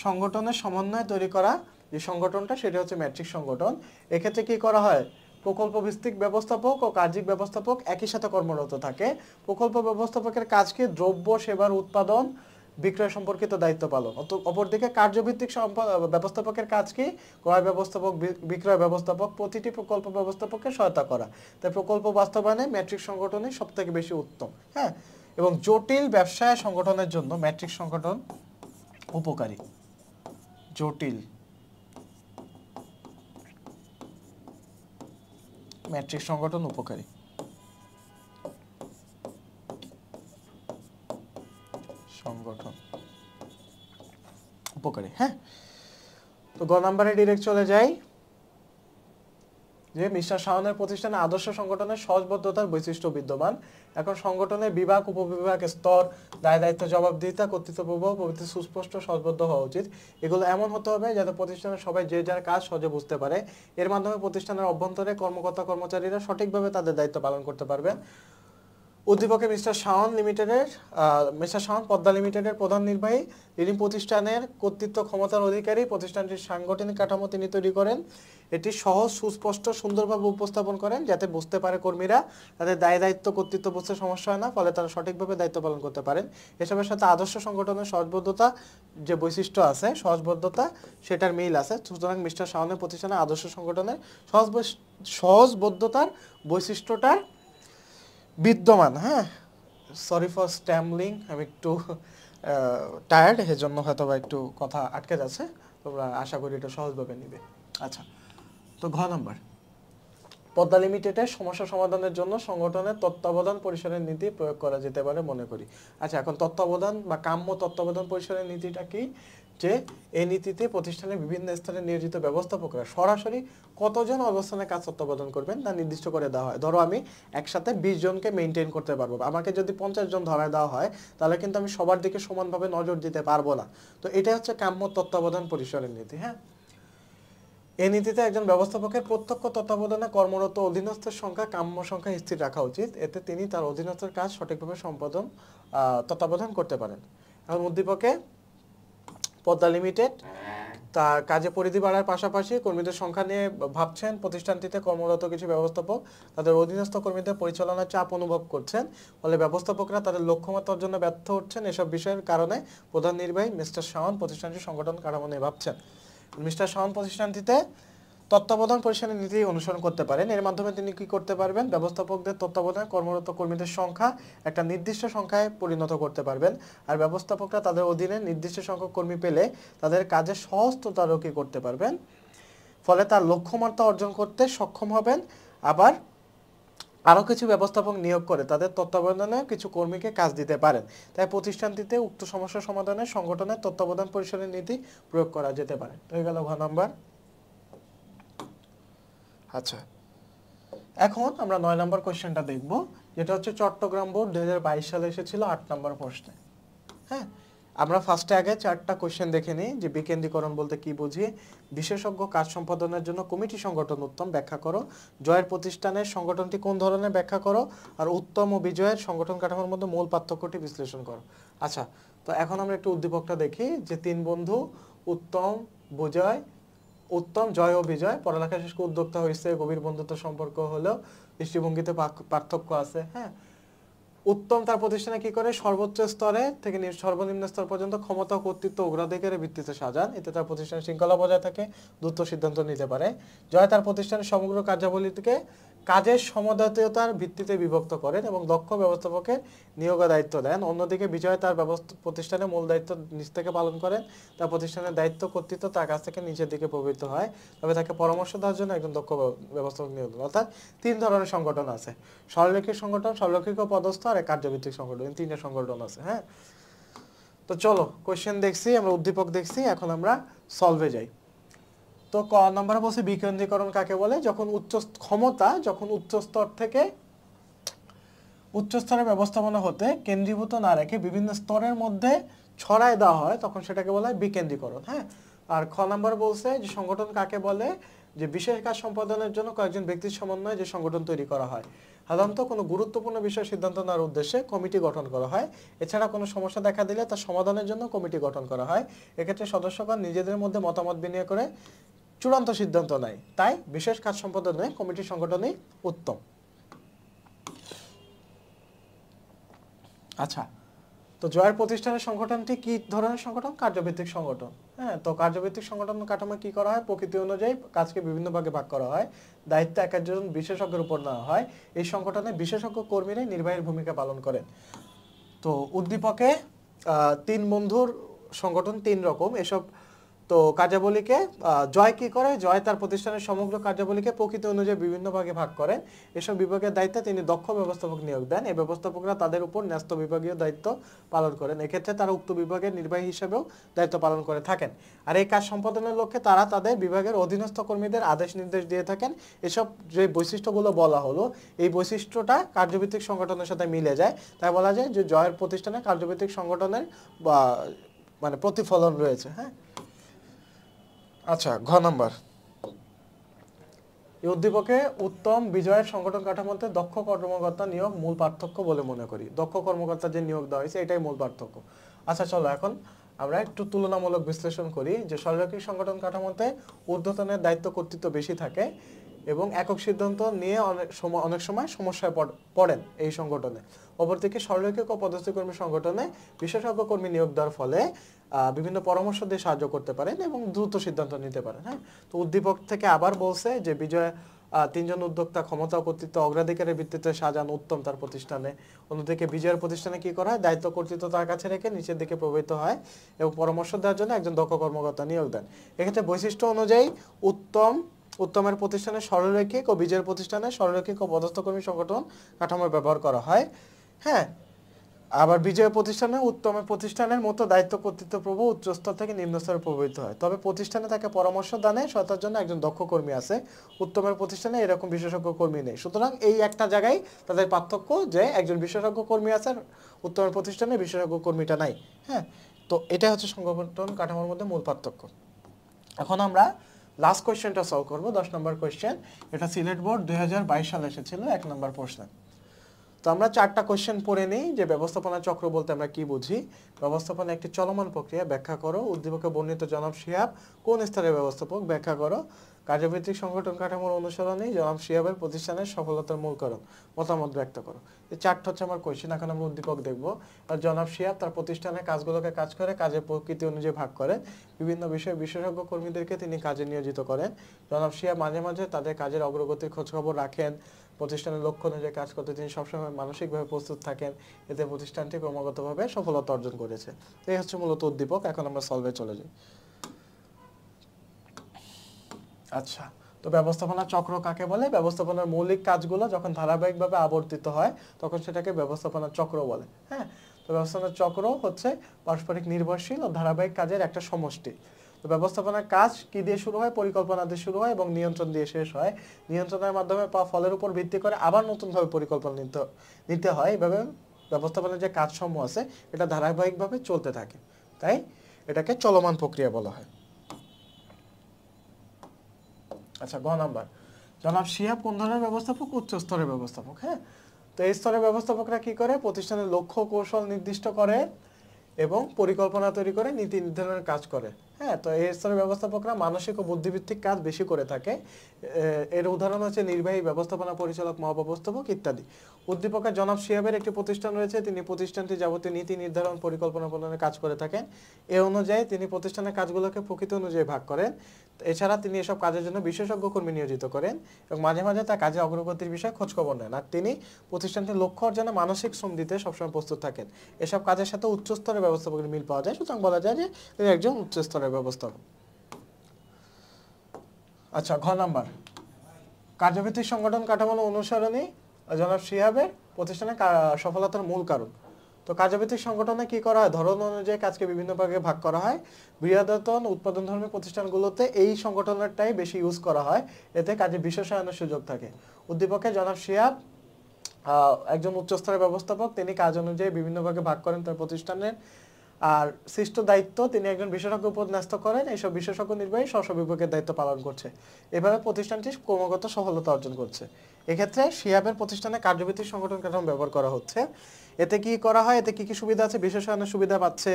সংগঠনের সমন্বয়ে তৈরি করা যে সংগঠনটা সেটা হচ্ছে ম্যাট্রিক্স সংগঠন। এক্ষেত্রে কি করা হয়? প্রকল্প ভিত্তিক ব্যবস্থাপক ও কার্যিক ব্যবস্থাপক একই সাথে কর্মরত থাকে। প্রকল্প ব্যবস্থাপকের কাজ কি? দ্রব্য সেবার উৎপাদন বিক্রয় সম্পর্কিত দায়িত্ব পালন। অপরদিকে কার্যভিত্তিক ব্যবস্থাপকের কাজ কি? ক্রয় ব্যবস্থাপক বিক্রয় ব্যবস্থাপক প্রতিটি প্রকল্প ব্যবস্থাপককে সহায়তা করা। তাই প্রকল্প বাস্তবায়নে ম্যাট্রিক্স সংগঠনই সবথেকে বেশি উত্তম। হ্যাঁ, এবং জটিল ব্যবসায় সংগঠনের জন্য ম্যাট্রিক্স সংগঠন উপকারী। জটিল ম্যাট্রিক্স সংগঠন উপকারী। সংগঠন উপকারী। হ্যাঁ, তো গ নাম্বারে ডিরেক্ট চলে যাই। যে মিস্টার শাওনের প্রতিষ্ঠানে আদর্শ সংগঠনের সহজবদ্ধতার বৈশিষ্ট্য বিদ্যমান। এখন সংগঠনের বিভাগ, উপবিভাগ, স্তর, দায় দায়িত্ব, জবাবদিহিতা, কর্তৃত্ব প্রবাহ প্রভৃতি সুস্পষ্ট সহজবদ্ধ হওয়া উচিত। এগুলো এমন হতে হবে যাতে প্রতিষ্ঠানের সবাই যে যার কাজ সহজে বুঝতে পারে। এর মাধ্যমে প্রতিষ্ঠানের অভ্যন্তরে কর্মকর্তা কর্মচারীরা সঠিকভাবে তাদের দায়িত্ব পালন করতে পারবেন। উদ্দীপকে মিস্টার শাওন পদ্মা লিমিটেডের প্রধান নির্বাহী। তিনি প্রতিষ্ঠানের কর্তৃত্ব ক্ষমতার অধিকারী। প্রতিষ্ঠানটির সাংগঠনিক কাঠামো তিনি তৈরি করেন। এটি সহজ, সুস্পষ্ট, সুন্দরভাবে উপস্থাপন করেন যাতে বুঝতে পারে কর্মীরা, তাদের দায় দায়িত্ব, কর্তৃত্ব বুঝতে সমস্যা হয় না, ফলে তারা সঠিকভাবে দায়িত্ব পালন করতে পারেন। এসবের সাথে আদর্শ সংগঠনের সহজবদ্ধতা যে বৈশিষ্ট্য আছে, সহজবদ্ধতা সেটার মিল আছে। সুতরাং মিস্টার শাওনের প্রতিষ্ঠানে আদর্শ সংগঠনের সহজবদ্ধতার বৈশিষ্ট্যটার বিদ্যমান। হ্যাঁ, সরি ফর স্ট্যামলিং, আমি একটু টায়ার্ড, এজন্য হয়তো বা একটু কথা আটকে যাচ্ছে। তোমরা আশা করি এটা সহজভাবে নিবে। আচ্ছা, তো ঘ নাম্বার, পদ্মা লিমিটেডের সমস্যা সমাধানের জন্য সংগঠনের তত্ত্বাবধান পরিসরের নীতি প্রয়োগ করা যেতে পারে মনে করি। আচ্ছা, এখন তত্ত্বাবধান বা কাম্য তত্ত্বাবধান পরিসরের নীতিটা কি? যে এই নীতিতে প্রতিষ্ঠানের বিভিন্ন স্তরে নিয়োজিত ব্যবস্থাপকরা সরাসরি কতজন অবস্থানে কাজ তত্ত্বাবধান করবেন তা নির্দিষ্ট করে দেওয়া হয়। ধরো আমি একসাথে 20 জনকে মেনটেন করতে পারবো, আমাকে যদি 50 জন ধরায় দেওয়া হয় তাহলে কিন্তু আমি সবার দিকে সমানভাবে নজর দিতে পারবো না। তো এটা হচ্ছে কাম্য তত্ত্বাবধান পরিসরের নীতি। হ্যাঁ, এই নীতিতে একজন ব্যবস্থাপকের প্রত্যক্ষ তত্ত্বাবধানে কর্মরত অধীনস্থের সংখ্যা কাম্য সংখ্যা স্থির রাখা উচিত। এতে তিনি তার অধীনস্থের কাজ সঠিকভাবে তত্ত্বাবধান করতে পারেন। এখন উদ্দীপকে পদ্মা লিমিটেড তার কাজে পরিধি বাড়ার পাশাপাশি কর্মীদের সংখ্যা নিয়ে ভাবছেন। প্রতিষ্ঠানটিতে কর্মরত কিছু ব্যবস্থাপক তাদের অধীনস্থ কর্মীদের পরিচালনার চাপ অনুভব করছেন, ফলে ব্যবস্থাপকরা তাদের লক্ষ্যমাত্রা অর্জনে ব্যর্থ হচ্ছেন। এসব বিষয়ের কারণে প্রধান নির্বাহী মিস্টার শাওন প্রতিষ্ঠানটির সংগঠন কাঠামো নিয়ে ভাবছেন। মিস্টার শাওন প্রতিষ্ঠানটিতে তত্ত্বাবধান পরিসরের নীতি অনুসরণ করতে পারেন। এর মাধ্যমে তিনি কি করতে পারবেন? ব্যবস্থাপকদের তত্ত্বাবধানে কর্মরত কর্মীদের সংখ্যা একটা নির্দিষ্ট সংখ্যায় পরিণত করতে পারবেন। আর ব্যবস্থাপকরা তাদের অধীনে নির্দিষ্ট সংখ্যক কর্মী পেলে তাদের কাজে সহজ তদারকি করতে পারবেন, ফলে তার লক্ষ্যমাত্রা অর্জন করতে সক্ষম হবেন। আবার আরও কিছু ব্যবস্থাপক নিয়োগ করে তাদের তত্ত্বাবধানে কিছু কর্মীকে কাজ দিতে পারেন। তাই প্রতিষ্ঠানটিতে উক্ত সমস্যা সমাধানে সংগঠনের তত্ত্বাবধান পরিসরের নীতি প্রয়োগ করা যেতে পারে। হয়ে গেল ঘ নাম্বার। আচ্ছা, এখন আমরা 9 নম্বর কোশ্চেনটা দেখব, যেটা হচ্ছে চট্টগ্রাম বোর্ড 2022 সালে এসেছিল 8 নম্বর প্রশ্নে। হ্যাঁ, আমরা ফার্স্টে আগে 4টা কোশ্চেন দেখে নিই যে বিকেন্দ্রীকরণ বলতে কি বুঝি। বিশেষজ্ঞ কাজ সম্পাদনের জন্য কমিটি সংগঠন উত্তম, ব্যাখ্যা করো। জয়ের প্রতিষ্ঠানের সংগঠনটি কোন ধরনের, ব্যাখ্যা করো। আর উত্তম ও বিজয়ের সংগঠন কাঠামোর মধ্যে মূল পার্থক্যটি বিশ্লেষণ করো। আচ্ছা, তো এখন আমরা একটু উদ্দীপকটা দেখি যে 3 বন্ধু উত্তম, জয় ও বিজয় পড়ালেখা শেষ করে উদ্যোক্তা হয়েছে, গভীর বন্ধুত্ব সম্পর্ক হলেও দৃষ্টিভঙ্গিতে পার্থক্য আছে। হ্যাঁ, উত্তম তার প্রতিষ্ঠানে কি করে? সর্বোচ্চ স্তরে থেকে সর্বনিম্ন স্তর পর্যন্ত ক্ষমতা, কর্তৃত্ব, অগ্রাধিকারের ভিত্তিতে সাজান। এতে তার প্রতিষ্ঠানের শৃঙ্খলা বজায় থাকে, দ্রুত সিদ্ধান্ত নিতে পারে। জয় তার প্রতিষ্ঠানের সমগ্র কার্যাবলী থেকে কাজের সমদায়িত্বতার ভিত্তিতে বিভক্ত করেন এবং দক্ষ ব্যবস্থাপকের নিয়োগ দায়িত্ব দেন। অন্যদিকে বিজয় তার প্রতিষ্ঠানের মূল দায়িত্ব নিজ থেকে পালন করেন। তার প্রতিষ্ঠানের দায়িত্ব, কর্তৃত্ব তার কাছ থেকে নিচের দিকে প্রভাবিত হয়, তবে তাকে পরামর্শ দেওয়ার জন্য একজন দক্ষ ব্যবস্থাপক নিয়োগ দেন। অর্থাৎ 3 ধরনের সংগঠন আছে: সরলরৈখিক সংগঠন, সরলরৈখিক ও পদস্থ, আর কার্যভিত্তিক সংগঠন। 3টা সংগঠন আছে। হ্যাঁ, তো চলো কোশ্চেন দেখছি, আমরা উদ্দীপক দেখছি, এখন আমরা সলভে যাই। তো ক নম্বরে বলছে বিকেন্দ্রীকরণ কাকে বলে? যখন উচ্চ স্তর থেকে উচ্চ স্তরের ব্যবস্থাপনা হতে কেন্দ্রীভূত না রেখে বিভিন্ন স্তরের মধ্যে ছড়ায় দেওয়া হয়, তখন সেটাকে বলা হয় বিকেন্দ্রীকরণ। হ্যাঁ, আর খ নম্বর বলছে যে সংগঠন কাকে বলে? যে বিশেষ কাজ সম্পাদনের জন্য কয়েকজন ব্যক্তির সমন্বয়ে যে সংগঠন তৈরি করা হয়। সাধারণত কোনো গুরুত্বপূর্ণ বিষয় সিদ্ধান্ত নেওয়ার উদ্দেশ্যে কমিটি গঠন করা হয়। এছাড়া কোনো সমস্যা দেখা দিলে তার সমাধানের জন্য কমিটি গঠন করা হয়। এক্ষেত্রে সদস্যগণ নিজেদের মধ্যে মতামত বিনিময় করে চূড়ান্ত সিদ্ধান্ত নেয়। তাই বিশেষ কাজ সম্পাদনে কমিটি সংগঠনই উত্তম। আচ্ছা, তো জয়ের প্রতিষ্ঠানের সংগঠনটি কি ধরনের সংগঠন? কার্যভিত্তিক সংগঠন। হ্যাঁ, তো কার্যভিত্তিক সংগঠন কাঠামো কি করা হয়? প্রকৃতি অনুযায়ী কাজকে বিভিন্ন ভাগে ভাগ করা হয়, দায়িত্ব এক একজন বিশেষজ্ঞের উপর নেওয়া হয়। এই সংগঠনে বিশেষজ্ঞ কর্মীরাই নির্বাহীর ভূমিকা পালন করেন। তো উদ্দীপকে 3 বন্ধুর সংগঠন 3 রকম। এসব তো কার্যাবলীকে জয় কি করে, জয় তার প্রতিষ্ঠানের সমগ্র কার্যাবলীকে প্রকৃতি অনুযায়ী বিভিন্ন ভাগে ভাগ করেন। এসব বিভাগের দায়িত্বে তিনি দক্ষ ব্যবস্থাপক নিয়োগ দেন। এই ব্যবস্থাপকরা তাদের উপর ন্যস্ত বিভাগীয় দায়িত্ব পালন করেন। এক্ষেত্রে তারা উক্ত বিভাগের নির্বাহী হিসেবেও দায়িত্ব পালন করে থাকেন। আর এই কাজ সম্পাদনের লক্ষ্যে তারা তাদের বিভাগের অধীনস্থ কর্মীদের আদেশ নির্দেশ দিয়ে থাকেন। এসব যে বৈশিষ্ট্যগুলো বলা হলো, এই বৈশিষ্ট্যটা কার্যভিত্তিক সংগঠনের সাথে মিলে যায়। তাই বলা যায় যে জয়ের প্রতিষ্ঠানে কার্যভিত্তিক সংগঠনের বা মানে প্রতিফলন রয়েছে। হ্যাঁ, আচ্ছা, ঘ নাম্বার, এই উদ্দীপকে উত্তম বিজয়ের সংগঠন কাঠামোতে দক্ষ কর্মকর্তা নিয়োগ মূল পার্থক্য বলে মনে করি। দক্ষ কর্মকর্তা যে নিয়োগ দেওয়া হয়েছে এটাই মূল পার্থক্য। আচ্ছা চলো এখন আমরা একটু তুলনামূলক বিশ্লেষণ করি যে সরকারি সংগঠন কাঠামোতে ঊর্ধ্বতনের দায়িত্ব কর্তৃত্ব বেশি থাকে এবং একক সিদ্ধান্ত নিয়ে অনেক সময় সমস্যায় পড়েন এই সংগঠনে। অপরদিকে সরকারিক ও পদস্থ কর্মী সংগঠনে বিশেষজ্ঞ কর্মী নিয়োগ দেওয়ার ফলে বিভিন্ন পরামর্শ দিয়ে সাহায্য করতে পারেন এবং দ্রুত সিদ্ধান্ত নিতে পারেন। হ্যাঁ, তো উদ্দীপক থেকে আবার বলছে যে বিজয় তিনজন উদ্যোক্তা ক্ষমতা ও কর্তৃত্ব অগ্রাধিকারের ভিত্তিতে সাজান উত্তম তার প্রতিষ্ঠানে। অন্যদিকে বিজয়ের প্রতিষ্ঠানে কি করা হয়, দায়িত্ব কর্তৃত্ব তার কাছে রেখে নিচের দিকে প্রবাহিত হয় এবং পরামর্শ দেওয়ার জন্য একজন দক্ষ কর্মকর্তা নিয়োগ দেন। এক্ষেত্রে বৈশিষ্ট্য অনুযায়ী উত্তমের প্রতিষ্ঠানে সরলরৈখিক ও বিজয়ের প্রতিষ্ঠানে সরলরৈখিক ও পদস্থ কর্মী সংগঠন কাঠামো ব্যবহার করা হয়। হ্যাঁ, আবার বিজয় প্রতিষ্ঠানে উত্তমের প্রতিষ্ঠানের মতো দায়িত্ব কর্তৃত্ব প্রভাব উচ্চ স্তর থেকে নিম্ন স্তরে প্রভাবিত হয়। তবে প্রতিষ্ঠানে তাকে পরামর্শ দানে সহায়তার জন্য একজন দক্ষ কর্মী আছে। উত্তমের প্রতিষ্ঠানে এরকম বিশেষজ্ঞ কর্মী নেই। সুতরাং এই একটা জায়গায় তাদের পার্থক্য যে একজন বিশেষজ্ঞ কর্মী আছে, উত্তমের প্রতিষ্ঠানে বিশেষজ্ঞ কর্মীটা নাই। হ্যাঁ, তো এটা হচ্ছে সংগঠন কাঠামোর মধ্যে মূল পার্থক্য। এখন আমরা লাস্ট কোয়েশ্চেনটা সলভ করবো, 10 নম্বর কোয়েশ্চেন। এটা সিলেট বোর্ড 2022 সালে এসেছিল 1 নম্বর প্রশ্ন। তো আমরা 4টা কোয়েশ্চেন পড়ে নিই যে ব্যবস্থাপনা চক্র বলতে আমরা কি বুঝি। ব্যবস্থাপনা একটি চলমান প্রক্রিয়া, ব্যাখ্যা করো। উদ্দীপকে বর্ণিত জনাব শিহাব কোন স্তরের ব্যবস্থাপক, ব্যাখ্যা করো। কার্যভিত্তিক সংগঠন কাঠামোর অনুসরণে জনাব শিহাবের প্রতিষ্ঠানের সফলতার মূল কারণ, মতামত ব্যক্ত করো। এই 4টা হচ্ছে আমার কোয়েশ্চেন। এখন আমরা উদ্দীপক দেখবো। আর জনাব শিহাব তার প্রতিষ্ঠানের কাজগুলোকে কাজ করে কাজের প্রকৃতি অনুযায়ী ভাগ করেন। বিভিন্ন বিষয়ে বিশেষজ্ঞ কর্মীদেরকে তিনি কাজে নিয়োজিত করেন। জনাব শিহাব মাঝে মাঝে তাদের কাজের অগ্রগতির খোঁজখবর রাখেন। প্রতিষ্ঠানের লক্ষ্য অনুযায়ী কাজ করতে তিনি সবসময় মানসিকভাবে প্রস্তুত থাকেন। এতে প্রতিষ্ঠানটি ক্রমাগতভাবে সফলতা অর্জন করেছে। এই হচ্ছে মূলত উদ্দীপক। এখন আমরা সলভে চলে যাই। আচ্ছা, তো ব্যবস্থাপনা চক্র কাকে বলে? ব্যবস্থাপনার মৌলিক কাজগুলো যখন ধারাবাহিকভাবে আবর্তিত হয় তখন সেটাকে ব্যবস্থাপনা চক্র বলে। হ্যাঁ, তো ব্যবস্থাপনা চক্র হচ্ছে পারস্পরিক নির্ভরশীল ও ধারাবাহিক কাজের একটা সমষ্টি। তো ব্যবস্থাপনার কাজ কি দিয়ে শুরু হয়? পরিকল্পনা দিয়ে শুরু হয় এবং নিয়ন্ত্রণ দিয়ে শেষ হয়। নিয়ন্ত্রণের মাধ্যমে পাওয়া ফলের উপর ভিত্তি করে আবার নতুনভাবে পরিকল্পনা নিতে হয়। এভাবে ব্যবস্থাপনার যে কাজসমূহ আছে এটা ধারাবাহিকভাবে চলতে থাকে, তাই এটাকে চলমান প্রক্রিয়া বলা হয়। আচ্ছা, গ নাম্বার, জনাব শিহাব কোন ধরনের ব্যবস্থাপক? উচ্চ স্তরের ব্যবস্থাপক। হ্যাঁ, তো এই স্তরের ব্যবস্থাপকরা কি করে? প্রতিষ্ঠানের লক্ষ্য কৌশল নির্দিষ্ট করে এবং পরিকল্পনা তৈরি করে নীতি নির্ধারণের কাজ করে। হ্যাঁ, তো এই স্তরের ব্যবস্থাপকরা মানসিক ও বুদ্ধিভিত্তিক কাজ বেশি করে থাকে। এর উদাহরণ হচ্ছে নির্বাহী, ব্যবস্থাপনা পরিচালক, মহাব্যবস্থাপক ইত্যাদি। উদ্দীপকের জনাব শিহাবের একটি প্রতিষ্ঠান রয়েছে, তিনি প্রতিষ্ঠানটি যাবতীয় নীতি নির্ধারণ পরিকল্পনা প্রণয়নের কাজ করে থাকেন। এ অনুযায়ী তিনি প্রতিষ্ঠানের কাজগুলোকে প্রকৃতি অনুযায়ী ভাগ করেন। এছাড়া তিনি এসব কাজের জন্য বিশেষজ্ঞ কর্মী নিয়োজিত করেন এবং মাঝে মাঝে তার কাজের অগ্রগতির বিষয়ে খোঁজখবর নেন। আর তিনি প্রতিষ্ঠানটির লক্ষ্য অর্জনে মানসিক শ্রম দিতে সবসময় প্রস্তুত থাকেন। এসব কাজের সাথে উচ্চ স্তরের ব্যবস্থাপকের মিল পাওয়া যায়, সুতরাং বলা যায় যে তিনি একজন উচ্চ স্তরের ব্যবস্থাপক। আচ্ছা, ঘ নাম্বার, কার্যভিত্তিক সংগঠন কাঠামো অনুসরণে জনাব শিহাবের প্রতিষ্ঠানের সফলতার মূল কারণ। তো কার্যভিত্তিক সংগঠনে কি করা হয়? ধরন অনুযায়ী কাজকে বিভিন্ন ভাগে ভাগ করা হয়। বৃহদায়তন উৎপাদনধর্মী প্রতিষ্ঠানগুলোতে এই সংগঠনেরটাই বেশি ইউজ করা হয়, এতে কাজে বিশেষায়নের সুযোগ থাকে। উদ্দীপকে জনাব শিহাব একজন উচ্চস্তরের ব্যবস্থাপক, তিনি কাজ অনুযায়ী বিভিন্ন ভাগে ভাগ করেন তার প্রতিষ্ঠানের। আর সৃষ্ট দায়িত্ব তিনি একজন বিশেষজ্ঞ উপর ন্যস্ত করেন। এইসব বিশেষজ্ঞ নির্বাহী স্ব বিভাগের দায়িত্ব পালন করছে। এভাবে প্রতিষ্ঠানটি ক্রমাগত সফলতা অর্জন করছে। এক্ষেত্রে শিহাবের প্রতিষ্ঠানে কার্যভিত্তিক সংগঠন কাঠামো ব্যবহার করা হচ্ছে। এতে কি করা হয়? এতে কি কি সুবিধা আছে? বিশেষায়নের সুবিধা পাচ্ছে,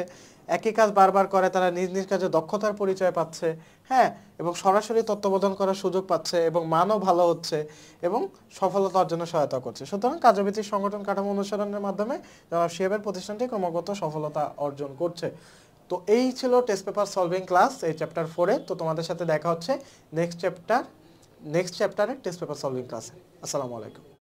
একই কাজ বারবার করে তারা নিজ নিজ কাজে দক্ষতার পরিচয় পাচ্ছে। হ্যাঁ, এবং সরাসরি তত্ত্বাবধান করার সুযোগ পাচ্ছে এবং মানও ভালো হচ্ছে এবং সফলতা অর্জনে সহায়তা করছে। সুতরাং কার্যভিত্তিক সংগঠন কাঠামো অনুসরণের মাধ্যমে জনাব শিহাবের প্রতিষ্ঠানটি ক্রমাগত সফলতা অর্জন করছে। তো এই ছিল টেস্ট পেপার সলভিং ক্লাস এই চ্যাপ্টার 4-এ। তো তোমাদের সাথে দেখা হচ্ছে নেক্সট চ্যাপ্টারে টেস্ট পেপার সলভিং ক্লাসে। আসসালামু আলাইকুম।